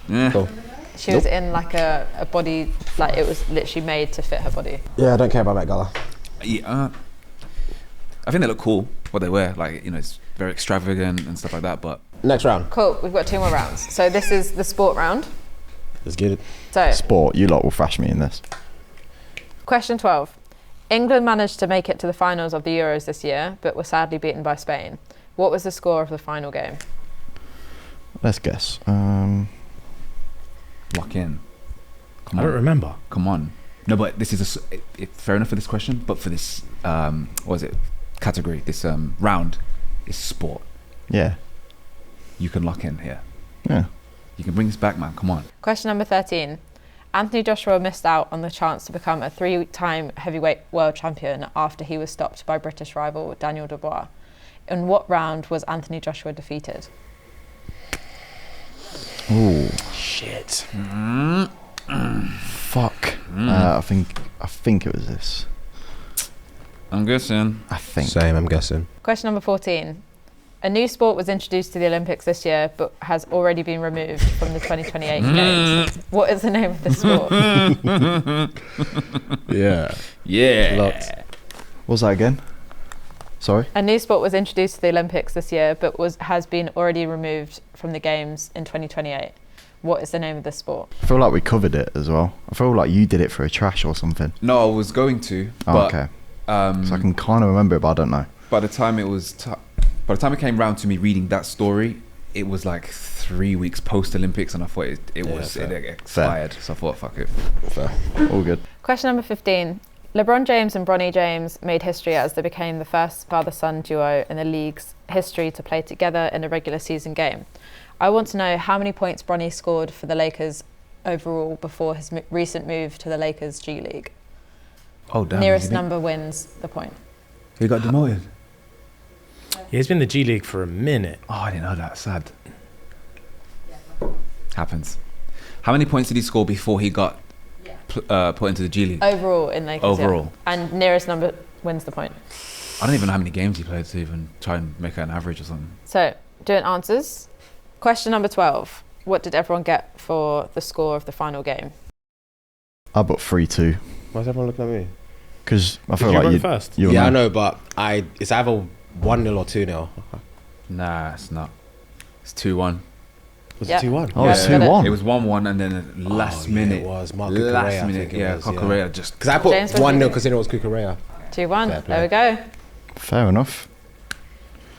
Yeah. Cool. She was in like a body, like it was literally made to fit her body. Yeah, I don't care about Met Gala. Yeah. I think they look cool, what they wear. Like, you know, it's very extravagant and stuff like that, but... Next round. Cool, we've got 2 more rounds. So this is the sport round. Let's get it. So, Sport, you lot will thrash me in this. question 12. England managed to make it to the finals of the Euros this year, but were sadly beaten by Spain. What was the score of the final game? Let's guess. Lock in. Come I on. don't remember. Come on. No, but this is fair enough for this question, but for this, what is it, category, this round, is sport. Yeah. You can lock in here. Yeah. You can bring this back, man. Come on. Question number 13. Anthony Joshua missed out on the chance to become a 3-time heavyweight world champion after he was stopped by British rival Daniel Dubois. In what round was Anthony Joshua defeated? Ooh. Shit. Fuck. I think it was this. I'm guessing. I think. Same, I'm guessing. Question number 14. A new sport was introduced to the Olympics this year, but has already been removed from the 2028 Games. What is the name of this sport? Yeah. Yeah. Lots. What was that again? Sorry? A new sport was introduced to the Olympics this year, but has been already removed from the Games in 2028. What is the name of this sport? I feel like we covered it as well. I feel like you did it for a trash or something. No, I was going to, Oh, but okay. So I can kind of remember it, but I don't know. by the time it came round to me reading that story, it was like 3 weeks post Olympics, and I thought it expired. So I thought, fuck it. Fair. All good. Question number 15. LeBron James and Bronny James made history as they became the first father-son duo in the league's history to play together in a regular season game. I want to know how many points Bronny scored for the Lakers overall before his recent move to the Lakers G League. Oh, damn. Nearest number wins the point. He got demoted. Yeah, he's been in the G League for a minute. Oh, I didn't know that. Sad. Happens. How many points did he score before he got put into the G League. Overall in Lakers. Overall. Yeah. And nearest number wins the point. I don't even know how many games he played to even try and make an average or something. So, doing answers. Question number 12. What did everyone get for the score of the final game? I put 3-2 Why is everyone looking at me? because I Did feel you like run you first? you were Yeah, I man. know, but it's either 1-0 or 2-0. Nah, it's not. It's 2-1. Was Yeah. it 2-1? Oh, Yeah, it's got it. 2-1. It was 1-1 and then last minute. It was Mark last Cucurella, I minute, think it yeah, was, Cucurella just. Because I put James, what did 1-0 you do? because it was Cucurella. 2-1. Fair play. There we go. Fair enough.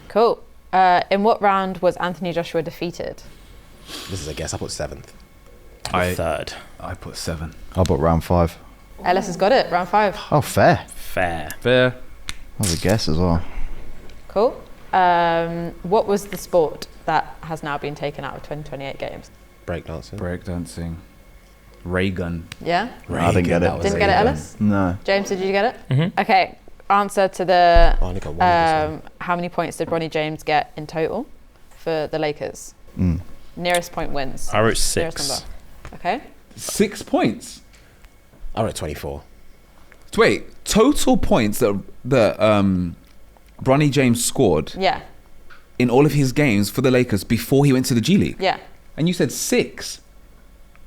Cool. In what round was Anthony Joshua defeated? This is a guess. I put 7th. Third. I put 7. I put round 5. Ellis has got it. Round 5. Oh, fair. Fair. Fair. That was a guess as well. Cool. What was the sport that has now been taken out of 2028 games? Breakdancing. Breakdancing. Ray gun. Yeah? I didn't get it. that was Didn't get it, Reagan. Ellis? No. James, did you get it? Mhm. Okay. Answer to the Oh, I only got one of this one. how many points did Bronny James get in total for the Lakers? Mm. Nearest point wins. I wrote Nearest 6. number. Okay. 6 points. I wrote 24. Wait, total points that Bronny James scored Yeah. in all of his games for the Lakers before he went to the G League. Yeah. And you said 6.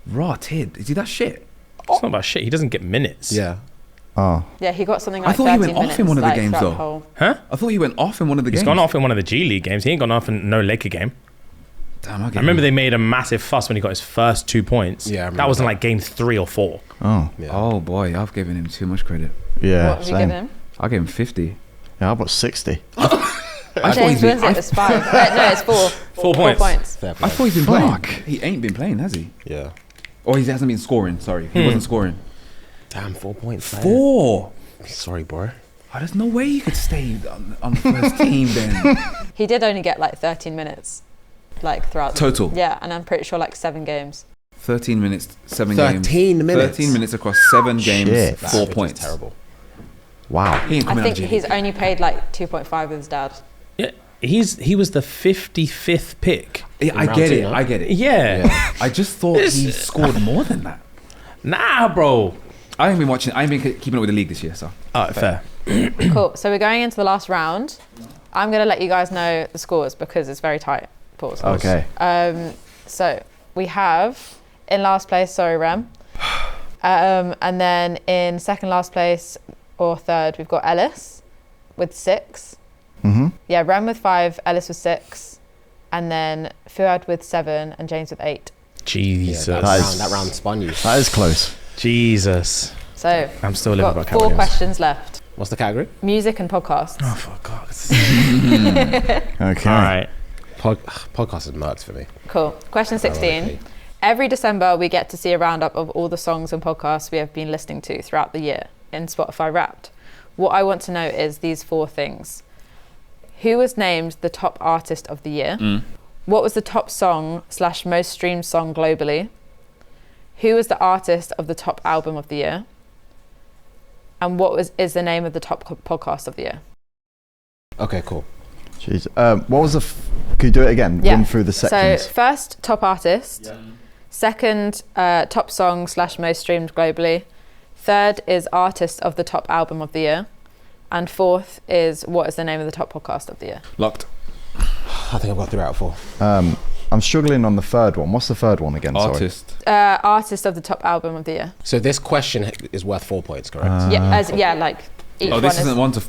Rotted. Is he that shit? It's not about shit. He doesn't get minutes. Yeah. Oh. Yeah, he got something I like thought he 13 went off minutes, in one of the like, games, throughout though. the whole- Huh? I thought he went off in one of the He's games. gone off in one of the G League games. He ain't gone off in no Laker game. Damn, I remember they made a massive fuss when he got his first 2 points. Yeah, I remember that was in that. like game 3 or 4. Oh. Yeah. Oh boy, I've given him too much credit. Yeah. What have you Same. given him? I gave him 50. Yeah, I put 60. I thought James he's been, wins it. It's 5. No, it's 4. 4 points. 4 points. Fair play. I thought he's been playing. He ain't been playing, has he? Yeah. Or he hasn't been scoring. Sorry, he wasn't scoring. Damn, 4 points. man. 4. Sorry, bro. Oh, there's no way you could stay on the first team then. He did only get like 13 minutes, like throughout. Total. Yeah, and I'm pretty sure like 7 games. 13 minutes, 7 games. 13 minutes. 13 minutes across 7 games, Shit. 4 Average is points. Terrible. Wow. He ain't I coming think out of G he's League. only played like 2.5 with his dad. Yeah, he was the 55th pick. Yeah, I round get two, it. no? I get it. Yeah. I just thought he scored more than that. Nah, bro. I ain't been watching. I ain't been keeping up with the league this year, so. Alright, fair. Cool. So we're going into the last round. I'm going to let you guys know the scores because it's very tight. Pause. Okay. So we have in last place, sorry, Rem. And then in second last place or third, we've got Ellis with 6. Mm-hmm. Yeah, Rem with 5, Ellis with 6, and then Fuad with 7 and James with 8. Jesus. Yeah, That is- that round spun you. That is close. Jesus. So I'm still we've living got about 4 Cavaliers. questions left. What's the category? Music and podcasts. Oh, for God's Okay. All right. Podcast is murks for me. Cool. Question 16. Ironically. Every December, we get to see a roundup of all the songs and podcasts we have been listening to throughout the year in Spotify Wrapped. What I want to know is these 4 things. Who was named the top artist of the year? What was the top song / most streamed song globally? Who was the artist of the top album of the year? And what is the name of the top podcast of the year? Okay, cool. Jeez. What was the... Could you do it again? Yeah. Run through the sections. So first, top artist. Second, top song / most streamed globally. Third is artist of the top album of the year. And fourth is what is the name of the top podcast of the year? Locked. I think I've got 3 out of 4. I'm struggling on the third one. What's the third one again? Sorry. Artist. Artist of the top album of the year. So this question is worth 4 points, correct? Like each Oh, one this is. isn't one to.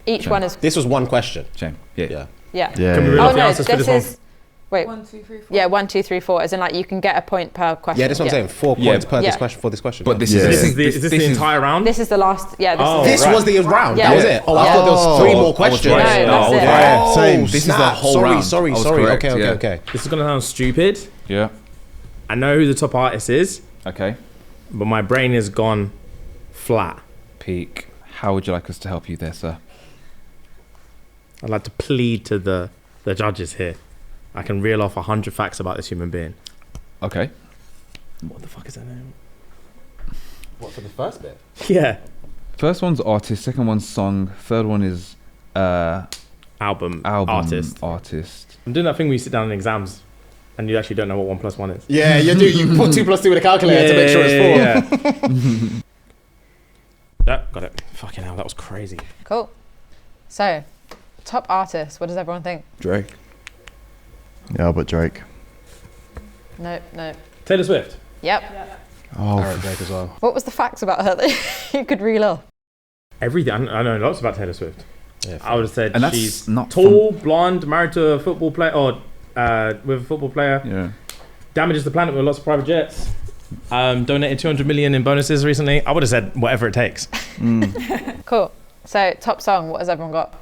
Each one is. This was one question. Shame. Yeah. Yeah. Yeah. Yeah. Can we yeah. read Oh off the no, answers for this this one? is. Wait. 1, 2, 3, 4. Yeah, 1, 2, 3, 4. As in, like, you can get a point per question. Yeah, that's what I'm saying. 4 Yeah. points per Yeah. this question for this question. But this Yeah. This is is the entire round? This is the last. Yeah. This Oh, is This right. was the round. Yeah. That was it. Oh, I Yeah. thought there was 3 more I was questions. right. No, that's I was it. right. Yeah, same. Oh, This is snap. the whole sorry, round. Sorry, I was sorry. correct, Okay, yeah. okay. This is going to sound stupid. Yeah. I know who the top artist is, Okay. but my brain has gone flat. Peak. How would you like us to help you there, sir? I'd like to plead to the judges here. I can reel off 100 facts about this human being. Okay. What the fuck is that name? What, for the first bit? Yeah. First one's artist. Second one's song. Third one is Album. album Artist. Artist. I'm doing that thing where you sit down in exams and you actually don't know what 1 + 1 is. Yeah, you do. You put 2 + 2 with a calculator to make sure it's 4. Yeah. Yep, got it. Fucking hell, that was crazy. Cool. So, top artist. What does everyone think? Drake. Yeah, but Drake. Nope. Taylor Swift. Yep. Oh, I wrote Drake as well. What was the facts about her that you could reel off? Everything. I know lots about Taylor Swift. Yeah, I would have said And that's she's not tall, blonde, married to a football player, or with a football player. Yeah. Damages the planet with lots of private jets. Donated 200 million in bonuses recently. I would have said whatever it takes. Cool. So, top song. What has everyone got?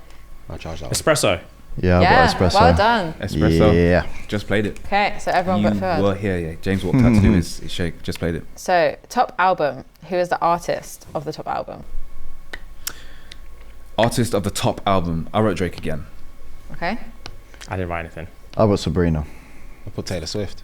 I'll charge that one. Espresso. yeah, yeah, but espresso. well done. Espresso. Yeah. Just played it. Okay, so everyone but You Fuad. were here, yeah. James walked out to do his shake. Just played it. So, top album. Who is the artist of the top album? Artist of the top album. I wrote Drake again. Okay. I didn't write anything. I got Sabrina. I put Taylor Swift.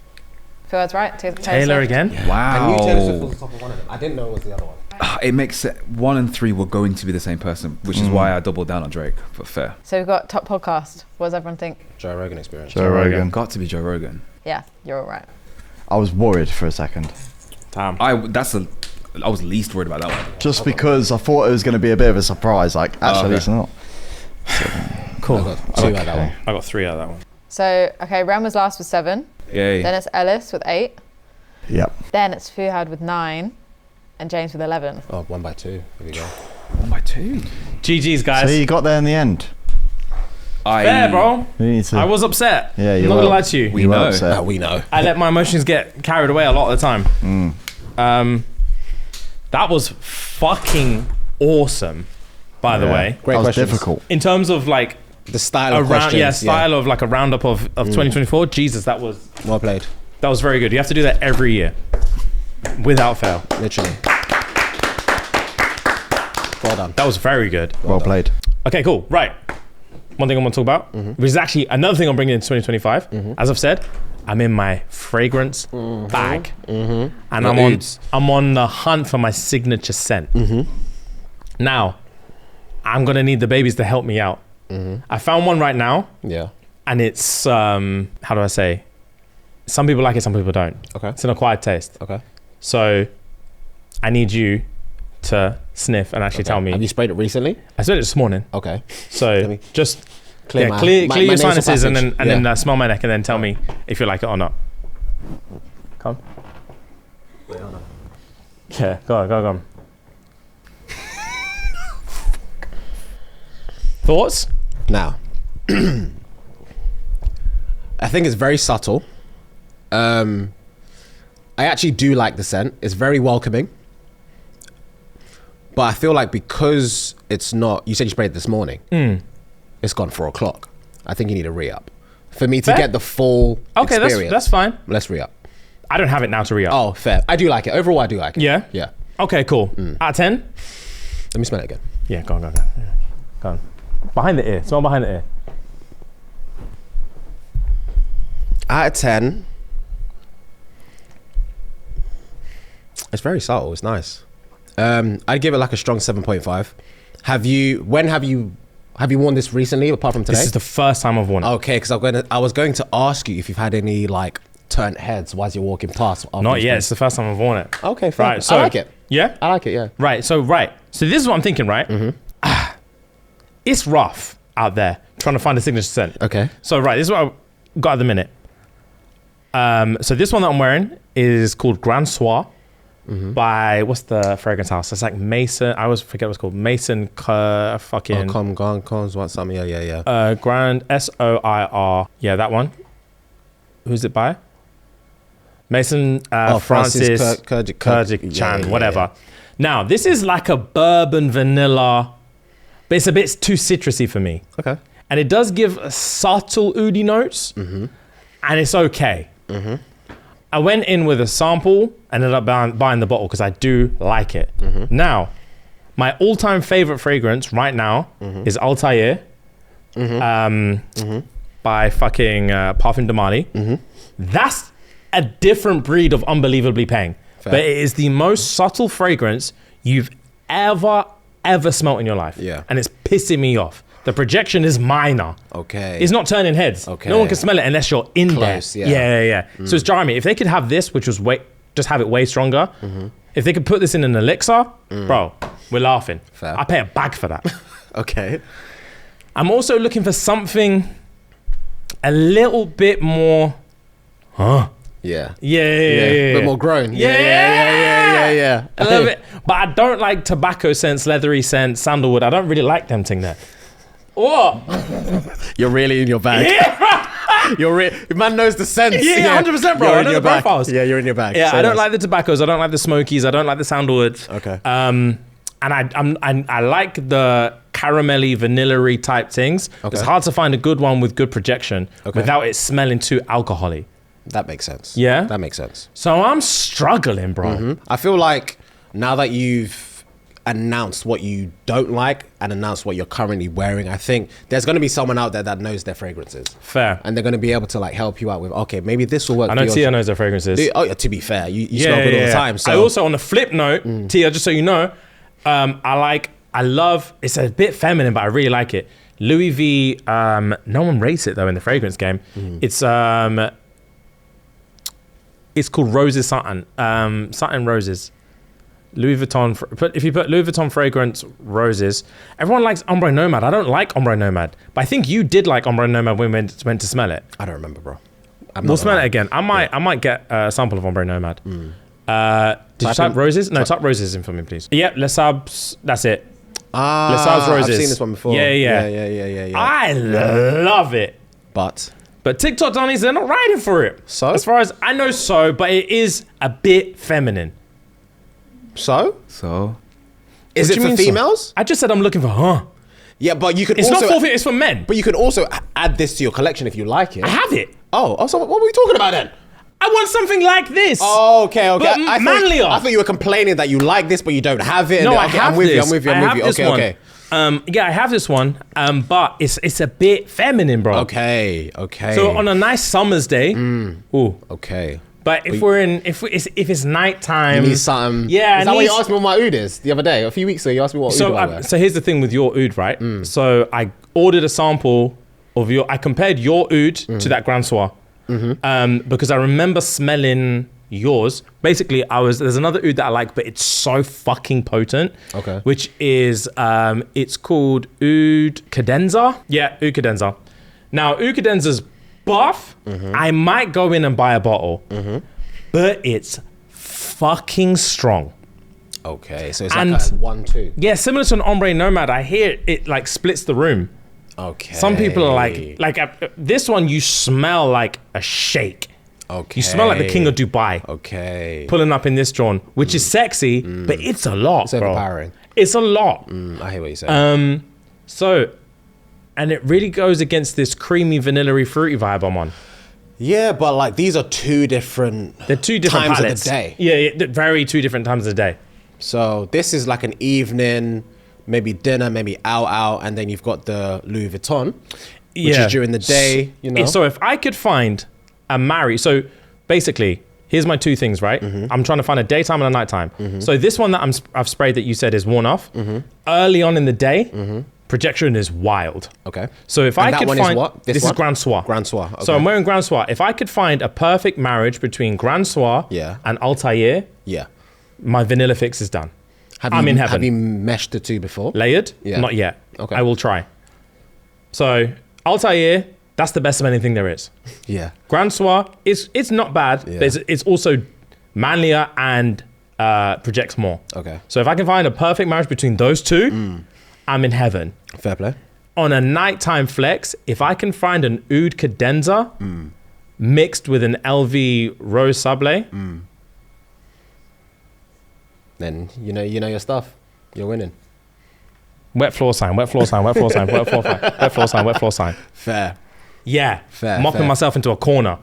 Fuad's right. Taylor Swift. again? Wow. I knew Taylor Swift was the top of one of them. I didn't know it was the other one. It makes it 1 and 3 were going to be the same person, which is why I doubled down on Drake. But fair. So, we've got top podcast. What does everyone think? Joe Rogan Experience. Joe Rogan. Got to be Joe Rogan. Yeah, you're all right. I was worried for a second. Damn. I was least worried about that one. Just because I thought it was going to be a bit of a surprise. Like, actually, okay. it's not. Cool. I got 2 out of that one. I got 3 out of that one. So, okay, Ren was last with 7. Yay. Then it's Ellis with 8. Yep. Then it's Fuad with 9. And James with 11. Oh, 1 by 2. Here we go. 1 by 2. GG's, guys. So you got there in the end. Fair, bro. You need to. I was upset. Yeah, I'm you not were. gonna lie to you. We You were know. upset. We know. I let my emotions get carried away a lot of the time. That was fucking awesome, by the way. Great that was questions. difficult. In terms of like The style a of questions. style of like a roundup of 2024. Jesus, that was Well played. very good. You have to do that every year, without fail. Literally. Well done. That was very good. Well played. Okay, cool. Right. One thing I want to talk about, which is actually another thing I'm bringing in 2025. As I've said, I'm in my fragrance bag, and I'm on the hunt for my signature scent. Now, I'm gonna need the babies to help me out. I found one right now, Yeah. and it's how do I say? Some people like it, some people don't. Okay. It's an acquired taste. Okay. So, I need you to sniff and actually tell me. Have you sprayed it recently? I said it this morning. Okay. So me just Clear clear my your nasal sinuses and passage. then smell my neck and then tell me if you like it or not. Come. Yeah, go on. Thoughts? Now, I think it's very subtle. I actually do like the scent. It's very welcoming. But I feel like because it's not, you said you sprayed it this morning. It's gone 4 o'clock. I think you need a re-up. For me to Fair. get the full Okay, experience. that's fine. Let's re-up. I don't have it now to re-up. Oh, fair. I do like it. Overall, I do like it. Yeah? Yeah. Okay, cool. Out of 10? Let me smell it again. Yeah, go on. Yeah. Go on. Behind the ear. Smell behind the ear. Out of 10, it's very subtle. It's nice. I'd give it like a strong 7.5. Have you worn this recently apart from today? This is the first time I've worn it. Okay, because I was going to ask you if you've had any like turned heads while you're walking past. after Not you yet. sprayed. It's the first time I've worn it. Okay, fine. Right. So I like it. Yeah. I like it. Yeah. Right. So this is what I'm thinking. Right. It's rough out there trying to find a signature scent. Okay. So this is what I got at the minute. So this one that I'm wearing is called Grand Soir by what's the fragrance house? It's like Mason. I always forget what it's called. Mason fucking. Comes what something? Yeah. Grand SOIR. Yeah, that one. Who's it by? Mason Francis Kurdic Chan, whatever. Now this is like a bourbon vanilla, but it's a bit too citrusy for me. Okay. And it does give subtle oudi notes, and it's okay. I went in with a sample, ended up buying the bottle because I do like it. Now, my all-time favorite fragrance right now is Altair by fucking Parfum de Mali. That's a different breed of unbelievably paying. Fair. But it is the most subtle fragrance you've ever smelt in your life. Yeah. And it's pissing me off. The projection is minor. Okay. It's not turning heads. Okay. No one can smell it unless you're in Close, there. yeah. Yeah. So it's jarring me. If they could have this, which was just have it way stronger. If they could put this in an elixir, bro, we're laughing. Fair. I pay a bag for that. Okay. I'm also looking for something a little bit more. Yeah. Yeah. A bit more grown. Yeah. I love it. But I don't like tobacco scents, leathery scents, sandalwood. I don't really like them thing there. What? You're really in your bag. Man knows the sense. Yeah, 100%, bro. I know the profiles. Yeah, you're in your bag. Yeah, Say I don't less. like the tobaccos. I don't like the smokies. I don't like the sandalwoods. Okay. And I like the caramelly, vanilla-y type things. Okay. It's hard to find a good one with good projection without it smelling too alcohol-y. That makes sense. Yeah? That makes sense. So I'm struggling, bro. I feel like now that you've announced what you don't like and announced what you're currently wearing, I think there's going to be someone out there that knows their fragrances. Fair. And they're going to be able to like help you out with, okay, maybe this will work. I know Tia knows their fragrances. Oh, yeah, to be fair, you smell good all the time. So I also, on a flip note, Tia, just so you know, I love, it's a bit feminine, but I really like it. Louis V, no one rates it though in the fragrance game. It's called Roses something, something Roses. Louis Vuitton, if you put Louis Vuitton fragrance Roses, everyone likes Ombre Nomad. I don't like Ombre Nomad, but I think you did like Ombre Nomad when we went to smell it. I don't remember, bro. We'll smell it again. I might get a sample of Ombre Nomad. Did you type Roses? No, type Roses in for me, please. Yep, Les Sabs, that's it. Les Sabs Roses. I've seen this one before. Yeah. I love it. But TikTok Donnies, they're not riding for it. So? As far as I know, but it is a bit feminine. So? Is What it do you for mean, so? females? I just said I'm looking for Yeah, but you could It's also... not for females, it's for men. But you could also add this to your collection if you like it. I have it. Oh, so what were we talking about then? I want something like this. Oh, okay. But I manlier. I thought you were complaining that you like this, but you don't have it. No, And I have I'm with this. you. I'm with you. I I'm have with you. this Okay, one. okay. Yeah, I have this one, but it's a bit feminine, bro. Okay. So on a nice summer's day, ooh. Okay. But if it's nighttime, You need something. Yeah, Is that what you asked me what my oud is the other day? A few weeks ago, you asked me what oud I wear. So here's the thing with your oud, right? So I ordered a sample of I compared your oud to that Grand Soir. Because I remember smelling yours. Basically, there's another oud that I like, but it's so fucking potent. Okay. Which is, it's called Oud Cadenza. Yeah, Oud Cadenza. Now, Oud Cadenza's buff. I might go in and buy a bottle, but it's fucking strong. Okay, so it's like a 1-2. Yeah, similar to an Ombre Nomad. I hear it like splits the room. Okay. Some people are like this one. You smell like a sheikh. Okay. You smell like the king of Dubai. Okay. Pulling up in this John, which is sexy, but it's a lot, It's bro. overpowering. It's a lot. I hear what you're saying. And it really goes against this creamy, vanilla-y, fruity vibe I'm on. Yeah, but like these are two different. They're two different times palettes. of the day. Yeah, they're very two different times of the day. So this is like an evening, maybe dinner, maybe out, and then you've got the Louis Vuitton, which is during the day. You know. So if I could find so basically, here's my two things, right? I'm trying to find a daytime and a nighttime. So this one that I've sprayed that you said is worn off. Early on in the day, projection is wild. Okay. So if I could one find is what? this is Grand Soir. Grand Soir. Okay. So I'm wearing Grand Soir. If I could find a perfect marriage between Grand Soir and Altair, Yeah. my vanilla fix is done. I'm in heaven. Have you meshed the two before? Layered? Yeah. Not yet. Okay. I will try. So Altair, that's the best smelling thing there is. Yeah. Grand Soir, it's not bad, Yeah. but it's also manlier and projects more. Okay. So if I can find a perfect marriage between those two, I'm in heaven. Fair play. On a nighttime flex, if I can find an Oud Cadenza mixed with an LV Rose Sablé, Then you know your stuff. You're winning. wet floor sign, wet floor sign, wet floor sign, wet floor sign, wet floor sign, wet floor sign. Fair. Yeah. Fair, Mopping fair. myself into a corner.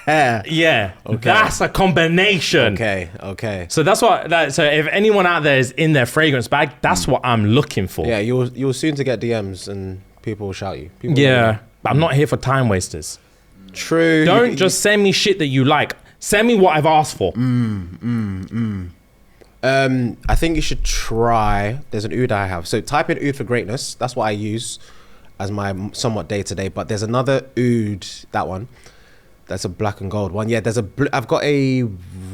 Yeah. Okay. That's a combination. Okay. So that's so if anyone out there is in their fragrance bag, that's what I'm looking for. Yeah, you'll soon to get DMs and people will shout you. People Yeah. But I'm not here for time wasters. True. Don't just send me shit that you like. Send me what I've asked for. I think you should try. There's an oud I have. So type in oud for greatness. That's what I use as my somewhat day to day. But there's another oud, that one. That's a black and gold one. Yeah, I've got a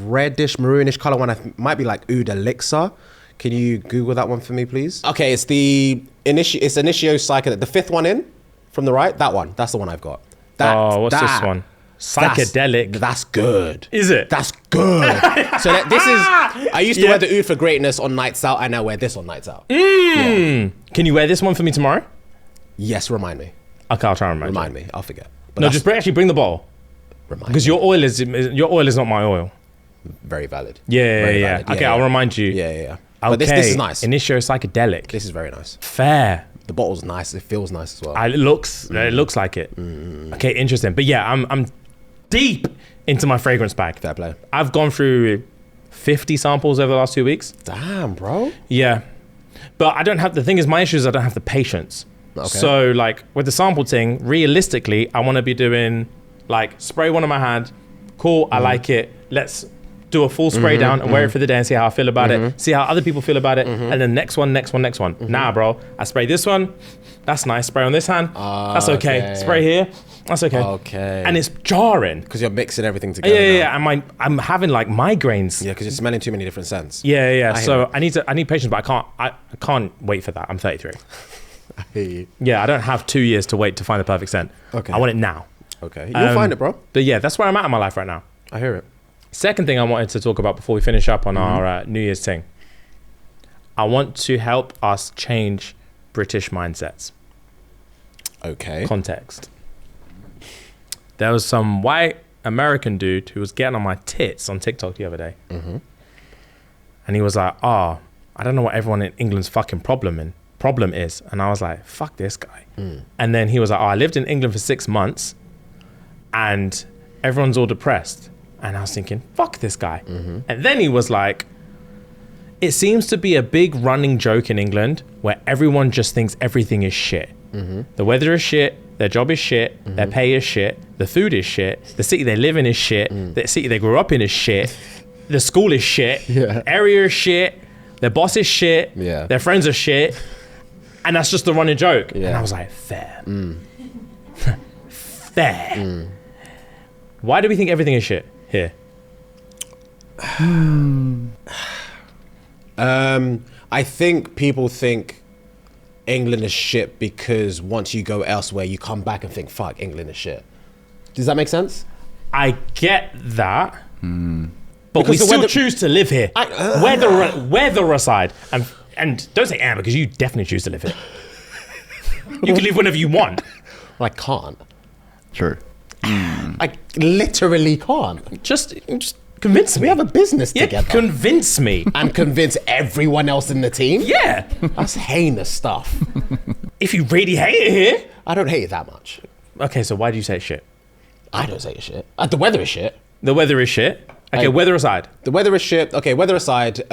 reddish, maroonish color one. Might be like oud elixir. Can you Google that one for me, please? Okay, it's the it's Initio Psychedelic. The fifth one in from the right. That one. That's the one I've got. What's this one? Psychedelic. That's good. Is it? That's good. So this is. I used to wear the oud for greatness on nights out. I now wear this on nights out. Yeah. Can you wear this one for me tomorrow? Yes, remind me. Okay, I'll try and remind me. I'll forget. But no, just actually bring the bottle. Because your oil is not my oil. Very valid. Yeah. Okay, I'll remind you. Yeah. Okay. But this is nice. Initio Psychedelic. This is very nice. Fair. The bottle's nice. It feels nice as well. It looks like it. Okay, interesting. But yeah, I'm deep into my fragrance bag. Fair play. I've gone through 50 samples over the last 2 weeks. Damn, bro. Yeah. But the thing is, my issue is I don't have the patience. Okay. So like with the sample thing, realistically, I want to be doing like spray one in my hand. Cool, I like it. Let's do a full spray down and wear it for the day and see how I feel about it. See how other people feel about it. And then next one. Nah, bro. I spray this one. That's nice. Spray on this hand. That's okay. Spray here. That's okay. Okay. And it's jarring. Because you're mixing everything together. Yeah. And I'm having like migraines. Yeah, because you're smelling too many different scents. Yeah. So I need patience, but I can't wait for that. I'm 33. I hear you. Yeah, I don't have 2 years to wait to find the perfect scent. Okay. I want it now. Okay. You'll find it, bro. But yeah, that's where I'm at in my life right now. I hear it. Second thing I wanted to talk about before we finish up on our New Year's thing. I want to help us change British mindsets. Okay. Context. There was some white American dude who was getting on my tits on TikTok the other day. And he was like, I don't know what everyone in England's fucking problem is. And I was like, fuck this guy. And then he was like, I lived in England for 6 months and everyone's all depressed. And I was thinking, fuck this guy. And then he was like, it seems to be a big running joke in England where everyone just thinks everything is shit. The weather is shit, their job is shit, their pay is shit, the food is shit, the city they live in is shit, the city they grew up in is shit, the school is shit, area is shit, their boss is shit, their friends are shit. And that's just the running joke. And I was like, fair. Fair. Why do we think everything is shit here? I think people think England is shit because once you go elsewhere, you come back and think, fuck, England is shit. Does that make sense? I get that. But we still choose to live here. Weather aside. And don't say because you definitely choose to live here. You can live whenever you want. Well, I can't. True. I literally can't. Just convince me. We have a business together. Convince me. And convince everyone else in the team? Yeah. That's heinous stuff. If you really hate it here. I don't hate it that much. Okay, so why do you say it's shit? I don't say it's shit. The weather is shit. The weather is shit? Okay, weather aside. The weather is shit. Okay, weather aside.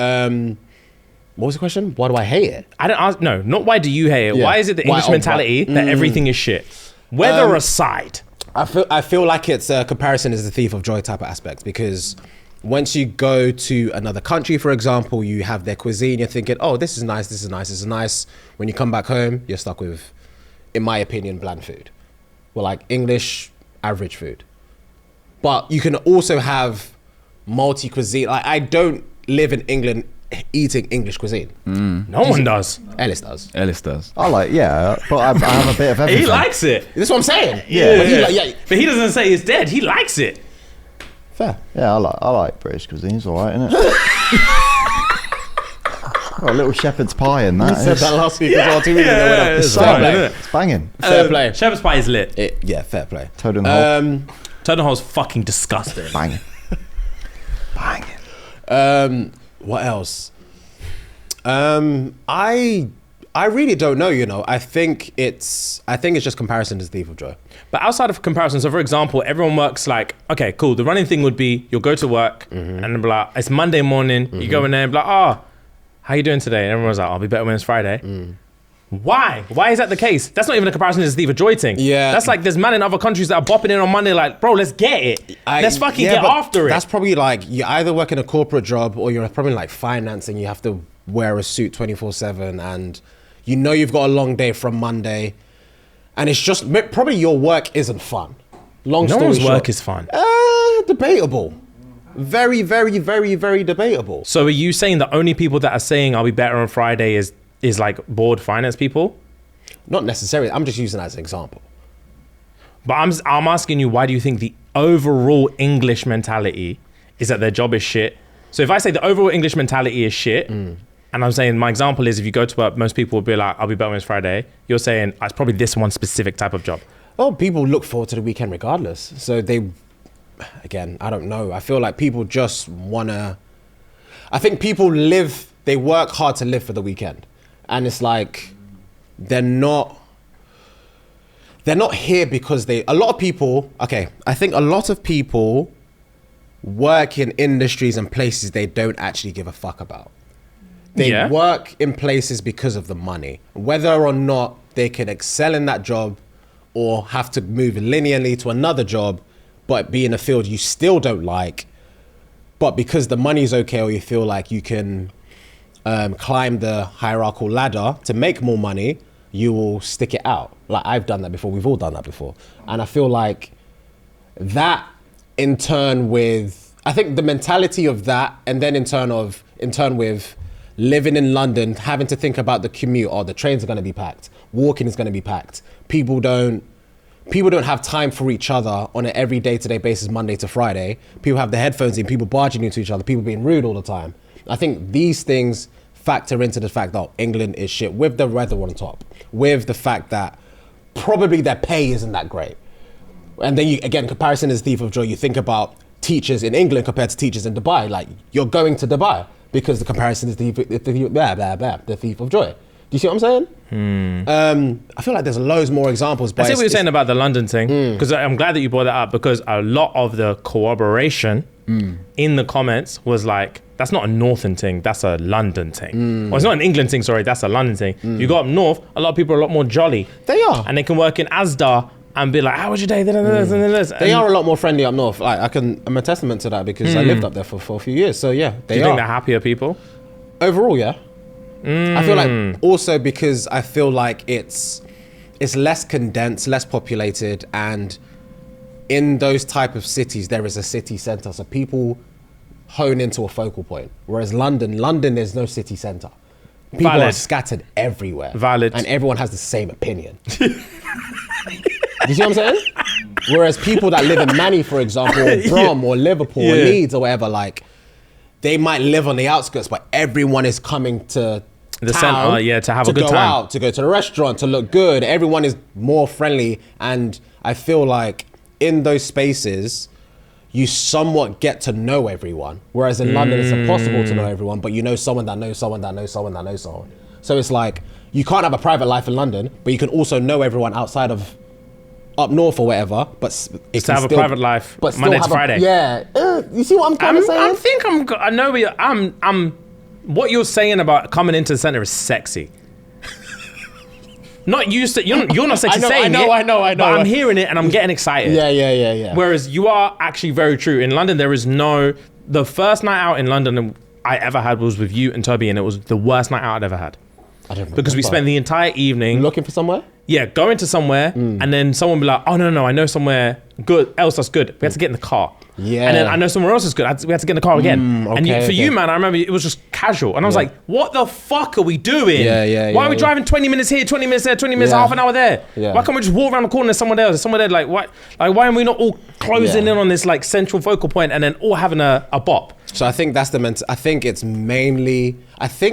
What was the question? Why do I hate it? I don't ask. No, not why do you hate it. Yeah. Why is it the English mentality that everything is shit? Weather aside. I feel like it's a comparison is the thief of joy type of aspect, because once you go to another country, for example, you have their cuisine, you're thinking, oh, this is nice, this is nice, this is nice. When you come back home, you're stuck with, in my opinion, bland food. Well, like English average food. But you can also have multi-cuisine. Like, I don't live in England eating English cuisine. No one does. Ellis does. I like, but I have a bit of everything. He likes it. That's what I'm saying. Yeah. But he doesn't say it's dead. He likes it. Fair. Yeah, I like British cuisine. It's all right, isn't it? Got a little shepherd's pie in that. You said that last week as well too. It's banging. Fair play. Shepherd's pie is lit. Fair play. Toad in the hole. Toad in the hole's fucking disgusting. Banging. What else? I really don't know, you know. I think it's just comparison is the thief of joy. But outside of comparison, so for example, everyone works like, okay, cool. The running thing would be you'll go to work and then be like, it's Monday morning. You go in there and be like, how you doing today? And everyone's like, I'll be better when it's Friday. Why? Why is that the case? That's not even a comparison to the Steve Joy thing. Yeah. That's like there's man in other countries that are bopping in on Monday like, bro, let's get it. Let's fucking get but after it. That's probably like you either work in a corporate job or you're probably like finance and you have to wear a suit 24/7 and you know you've got a long day from Monday and it's just probably your work isn't fun. No one's work is fun. Debatable. Very, very, very, very debatable. So are you saying the only people that are saying I'll be better on Friday is like bored finance people? Not necessarily. I'm just using that as an example. But I'm asking you, why do you think the overall English mentality is that their job is shit? So if I say the overall English mentality is shit, and I'm saying my example is if you go to work, most people will be like, I'll be better on Friday. You're saying it's probably this one specific type of job. Well, people look forward to the weekend regardless. So again, I don't know. I feel like people just I think people they work hard to live for the weekend. And it's like, they're not here because I think a lot of people work in industries and places they don't actually give a fuck about. They work in places because of the money. Whether or not they can excel in that job or have to move linearly to another job, but be in a field you still don't like, but because the money's okay or you feel like you can climb the hierarchical ladder to make more money, you will stick it out. Like I've done that before, we've all done that before. And I feel like that in turn I think the mentality of that and then in turn with living in London, having to think about the commute, the trains are gonna be packed, walking is gonna be packed. People don't have time for each other on an every day-to-day basis, Monday to Friday. People have the headphones in, people barging into each other, people being rude all the time. I think these things factor into the fact that England is shit with the weather on top, with the fact that probably their pay isn't that great. And then comparison is thief of joy. You think about teachers in England compared to teachers in Dubai. Like you're going to Dubai because the comparison is the thief of joy. Do you see what I'm saying? I feel like there's loads more examples. I see what you're saying about the London thing, because I'm glad that you brought that up, because a lot of the corroboration in the comments was like, that's not a Northern thing, that's a London thing. Or it's not an England thing, sorry, that's a London thing. You go up north, a lot of people are a lot more jolly. They are. And they can work in Asda and be like, how was your day? They are a lot more friendly up north. Like, I'm a testament to that because I lived up there for a few years. So yeah, Do you think they're happier people? Overall, yeah. I feel like also because I feel like it's less condensed, less populated, and in those type of cities there is a city centre, so people hone into a focal point. Whereas London, there's no city centre. People are scattered everywhere. Valid. And everyone has the same opinion. Do you see what I'm saying? Whereas people that live in Manny, for example, or Brom or Liverpool or Leeds or whatever, like they might live on the outskirts, but everyone is coming to the centre, to have a good time. To go out, to go to the restaurant, to look good. Everyone is more friendly. And I feel like in those spaces, you somewhat get to know everyone. Whereas in London, it's impossible to know everyone, but you know someone that knows someone that knows someone that knows someone. So it's like, you can't have a private life in London, but you can also know everyone outside of up north or whatever, but it's to have a private life, but Monday to Friday. You see what I'm kind of saying? I know what you're saying about coming into the centre is sexy. Not used to, you're not sexy saying it. I know. But I'm hearing it and I'm getting excited. Yeah. Whereas you are actually very true. In London, the first night out in London I ever had was with you and Toby, and it was the worst night out I'd ever had. Because we spent the entire evening looking for somewhere. Yeah, going to somewhere and then someone be like, oh no, I know somewhere that's good. We had to get in the car. Yeah. And then I know somewhere else is good. We had to get in the car again. For you, man, I remember it was just casual. And I was like, what the fuck are we doing? Why are we driving 20 minutes here, 20 minutes there, 20 minutes, half an hour there? Yeah. Why can't we just walk around the corner? There's someone there. There's someone there. Like, why are we not all closing in on this like central focal point and then all having a bop? So I think that's I think it's mainly,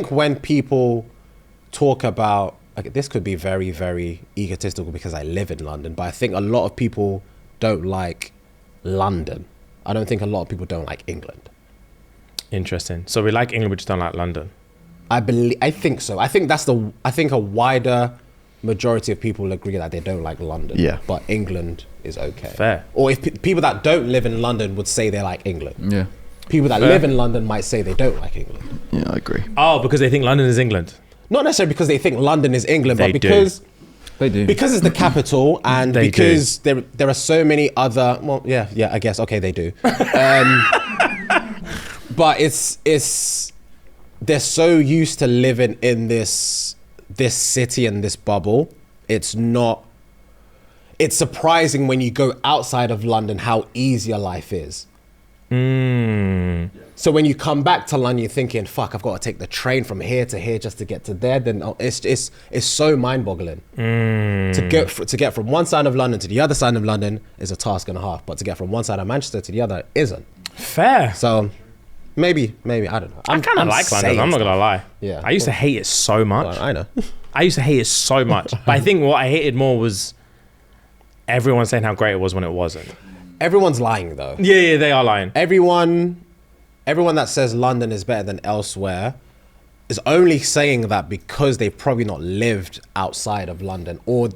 when people talk about, this could be very, very egotistical because I live in London, but I think a lot of people don't like London. I don't think a lot of people don't like England. Interesting. So we like England, we just don't like London. I think so. I think a wider majority of people agree that they don't like London. Yeah. But England is okay. Fair. Or if people that don't live in London would say they like England. Yeah. People that live in London might say they don't like England. Yeah, I agree. Oh, because they think London is England. not necessarily because they think London is England, They but do. because They do. because it's the capital and They because there are so many other. Well, yeah, I guess. Okay, they do. But it's they're so used to living in this city and this bubble. It's surprising when you go outside of London how easy your life is. So when you come back to London, you're thinking, "Fuck, I've got to take the train from here to here just to get to there." Then it's so mind-boggling. To get from one side of London to the other side of London is a task and a half, but to get from one side of Manchester to the other isn't. Fair. So maybe I don't know. I kind of like London. I'm not gonna lie. Yeah. I used to hate it so much. Well, I know. I used to hate it so much. But I think what I hated more was everyone saying how great it was when it wasn't. Everyone's lying though. Yeah, they are lying. Everyone that says London is better than elsewhere is only saying that because they've probably not lived outside of London, or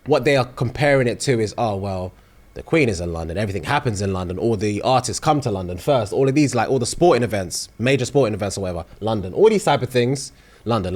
what they are comparing it to is, oh well, the Queen is in London, everything happens in London, or the artists come to London first, all of these, like all the sporting events, major sporting events or whatever, London, all these type of things, London,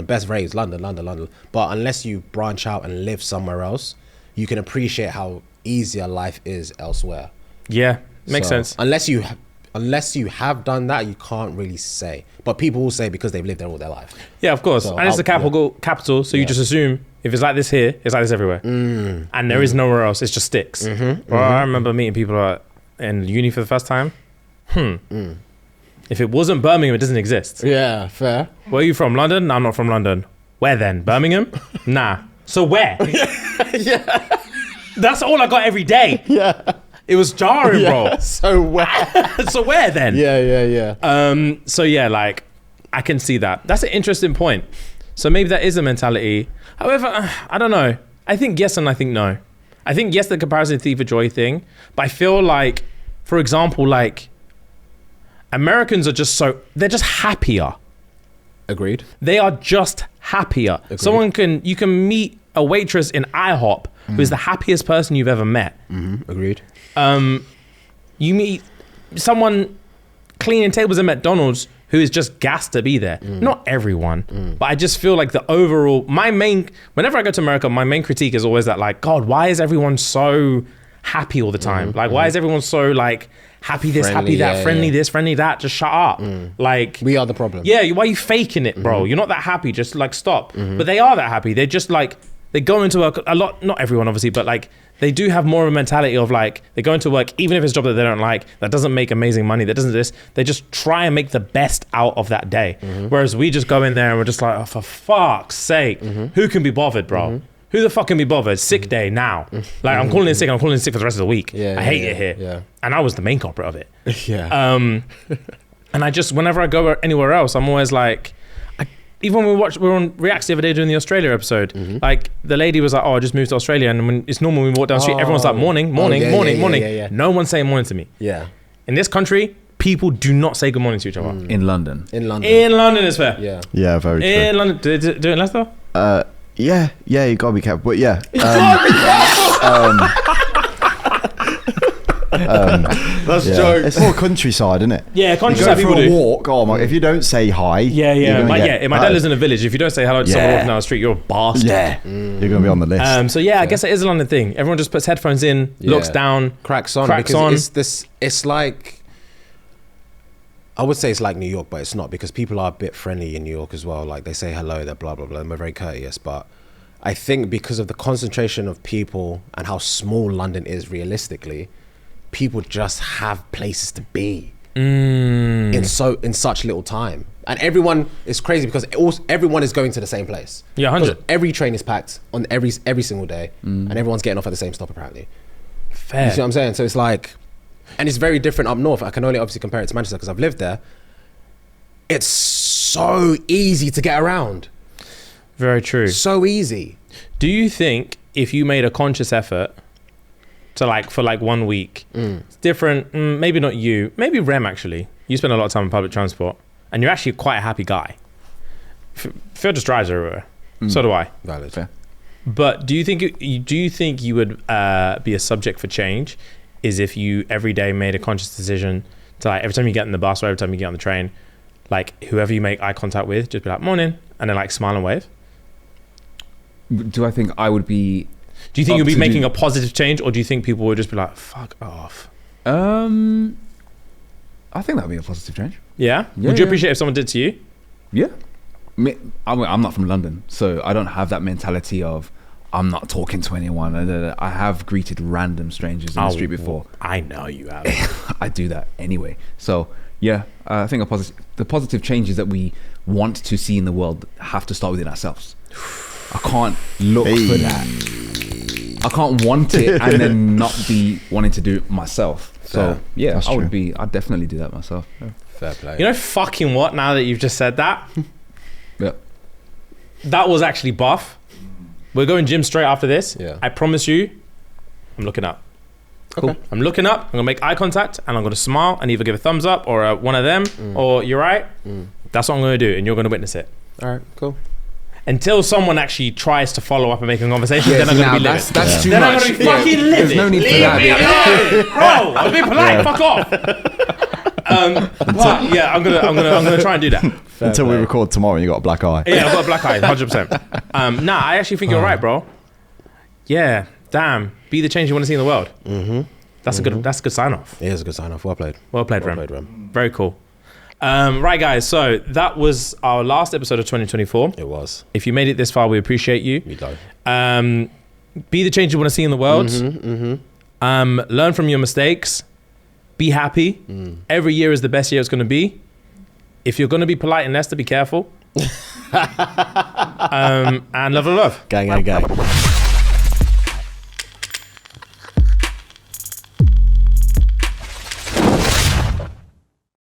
best raves, London. But unless you branch out and live somewhere else, you can appreciate how easier life is elsewhere. Yeah, makes So, sense. Unless you have done that, you can't really say. But people will say because they've lived there all their life. Yeah, of course. So and it's the capital, so you Yeah. just assume if it's like this here, it's like this everywhere. And there is nowhere else. It's just sticks. Well, I remember meeting people in uni for the first time. If it wasn't Birmingham, it doesn't exist. Yeah, fair. Where are you from? London? No, I'm not from London. Where then? Birmingham? Nah. So where? Yeah. That's all I got every day. Yeah. It was jarring, bro. So where? So where then? Yeah. So yeah, like I can see that. That's an interesting point. So maybe that is a mentality. However, I don't know. I think yes and I think no. I think yes, the comparison thief for joy thing, but I feel like, for example, like Americans are they're just happier. Agreed. They are just happier. Agreed. You can meet a waitress in IHOP who's the happiest person you've ever met. Agreed. You meet someone cleaning tables at McDonald's who is just gassed to be there. Not everyone, but I just feel like the overall, whenever I go to America, my main critique is always that, like, God, why is everyone so happy all the time? Like, why is everyone so like happy this, Friendly, happy that, yeah, friendly yeah. this, friendly that? Just shut up. Like, We are the problem. yeah, why are you faking it, bro? You're not that happy. Just like stop. But they are that happy. They're just like, they go into work a lot, not everyone obviously, but like they do have more of a mentality of like, they go into work, even if it's a job that they don't like, that doesn't make amazing money, that doesn't this, they just try and make the best out of that day. Whereas we just go in there and we're just like, oh, for fuck's sake, who can be bothered, bro? Who the fuck can be bothered? Sick day now. Like I'm calling in sick for the rest of the week. I hate it here. Yeah. And I was the main culprit of it. Yeah. And I just, whenever I go anywhere else, I'm always like, even when we were on Reacts the other day doing the Australia episode, like the lady was like, oh, I just moved to Australia. And when it's normal when we walk down the street, everyone's like, morning. Yeah. No one's saying morning to me. Yeah. In this country, people do not say good morning to each other. In London. In London. In London, it's fair. Yeah. Yeah, very true. In London, do it in Leicester? Yeah, you gotta be careful. But yeah, That's yeah. jokes. It's more countryside, isn't it? Yeah, You go countryside for people a do. walk. Oh my! If you don't say hi, Yeah, you're yeah. gonna My get dad lives in a village. If you don't say hello to someone walking down the street, you're a bastard. Yeah, you're gonna be on the list. So yeah, I guess it is a London thing. Everyone just puts headphones in, looks Yeah. down, Cracks on. Cracks because on. It's like, I would say it's like New York, but it's not, because people are a bit friendly in New York as well. Like they say hello, they're blah, blah, blah. And we're very courteous. But I think because of the concentration of people and how small London is realistically, people just have places to be in such little time. And everyone is crazy because everyone is going to the same place. Yeah, 100. Every train is packed on every single day, and everyone's getting off at the same stop apparently. Fair. You see what I'm saying? So it's like, and it's very different up north. I can only obviously compare it to Manchester because I've lived there. It's so easy to get around. Very true. So easy. Do you think if you made a conscious effort to like, for like 1 week, it's different, maybe not you, maybe Rem actually, you spend a lot of time on public transport and you're actually quite a happy guy. Phil just drives everywhere. So do I. Valid. Fair. But do you think you would be a subject for change is if you every day made a conscious decision to, like, every time you get in the bus or every time you get on the train, Like whoever you make eye contact with, just be like, morning, and then like smile and wave? Do I think I would be? Do you think you'll be making a positive change, or do you think people would just be like, fuck off? I think that would be a positive change. Yeah? Would you appreciate if someone did to you? Yeah. I'm not from London, so I don't have that mentality of I'm not talking to anyone. I have greeted random strangers in the street before. I know you have. I do that anyway. So yeah, I think the positive changes that we want to see in the world have to start within ourselves. I can't look for that. I can't want it and then not be wanting to do it myself. So yeah, I'd definitely do that myself. Yeah. Fair play. You know fucking what, now that you've just said that? Yeah. That was actually buff. We're going gym straight after this. Yeah. I promise you, I'm looking up. Cool. I'm looking up, I'm gonna make eye contact and I'm gonna smile and either give a thumbs up or one of them or you're right. That's what I'm gonna do and you're gonna witness it. All right, cool. Until someone actually tries to follow up and make a conversation, then I'm gonna be livid. That's too then much. I'm gonna be fucking livid. There's no need for that. Leave me alone, bro. I'm being polite. Fuck off. But yeah, I'm gonna try and do that. Until we record tomorrow, and you got a black eye. Yeah, I've got a black eye, 100%. Nah, I actually think you're right, bro. Yeah, damn. Be the change you want to see in the world. That's a good sign off. It is a good sign off. Well played. Well played, Rem. Very cool. Right, guys. So that was our last episode of 2024. It was. If you made it this far, we appreciate you. You go. Be the change you want to see in the world. Learn from your mistakes. Be happy. Every year is the best year it's going to be. If you're going to be polite in Leicester, be careful. And love. Gang.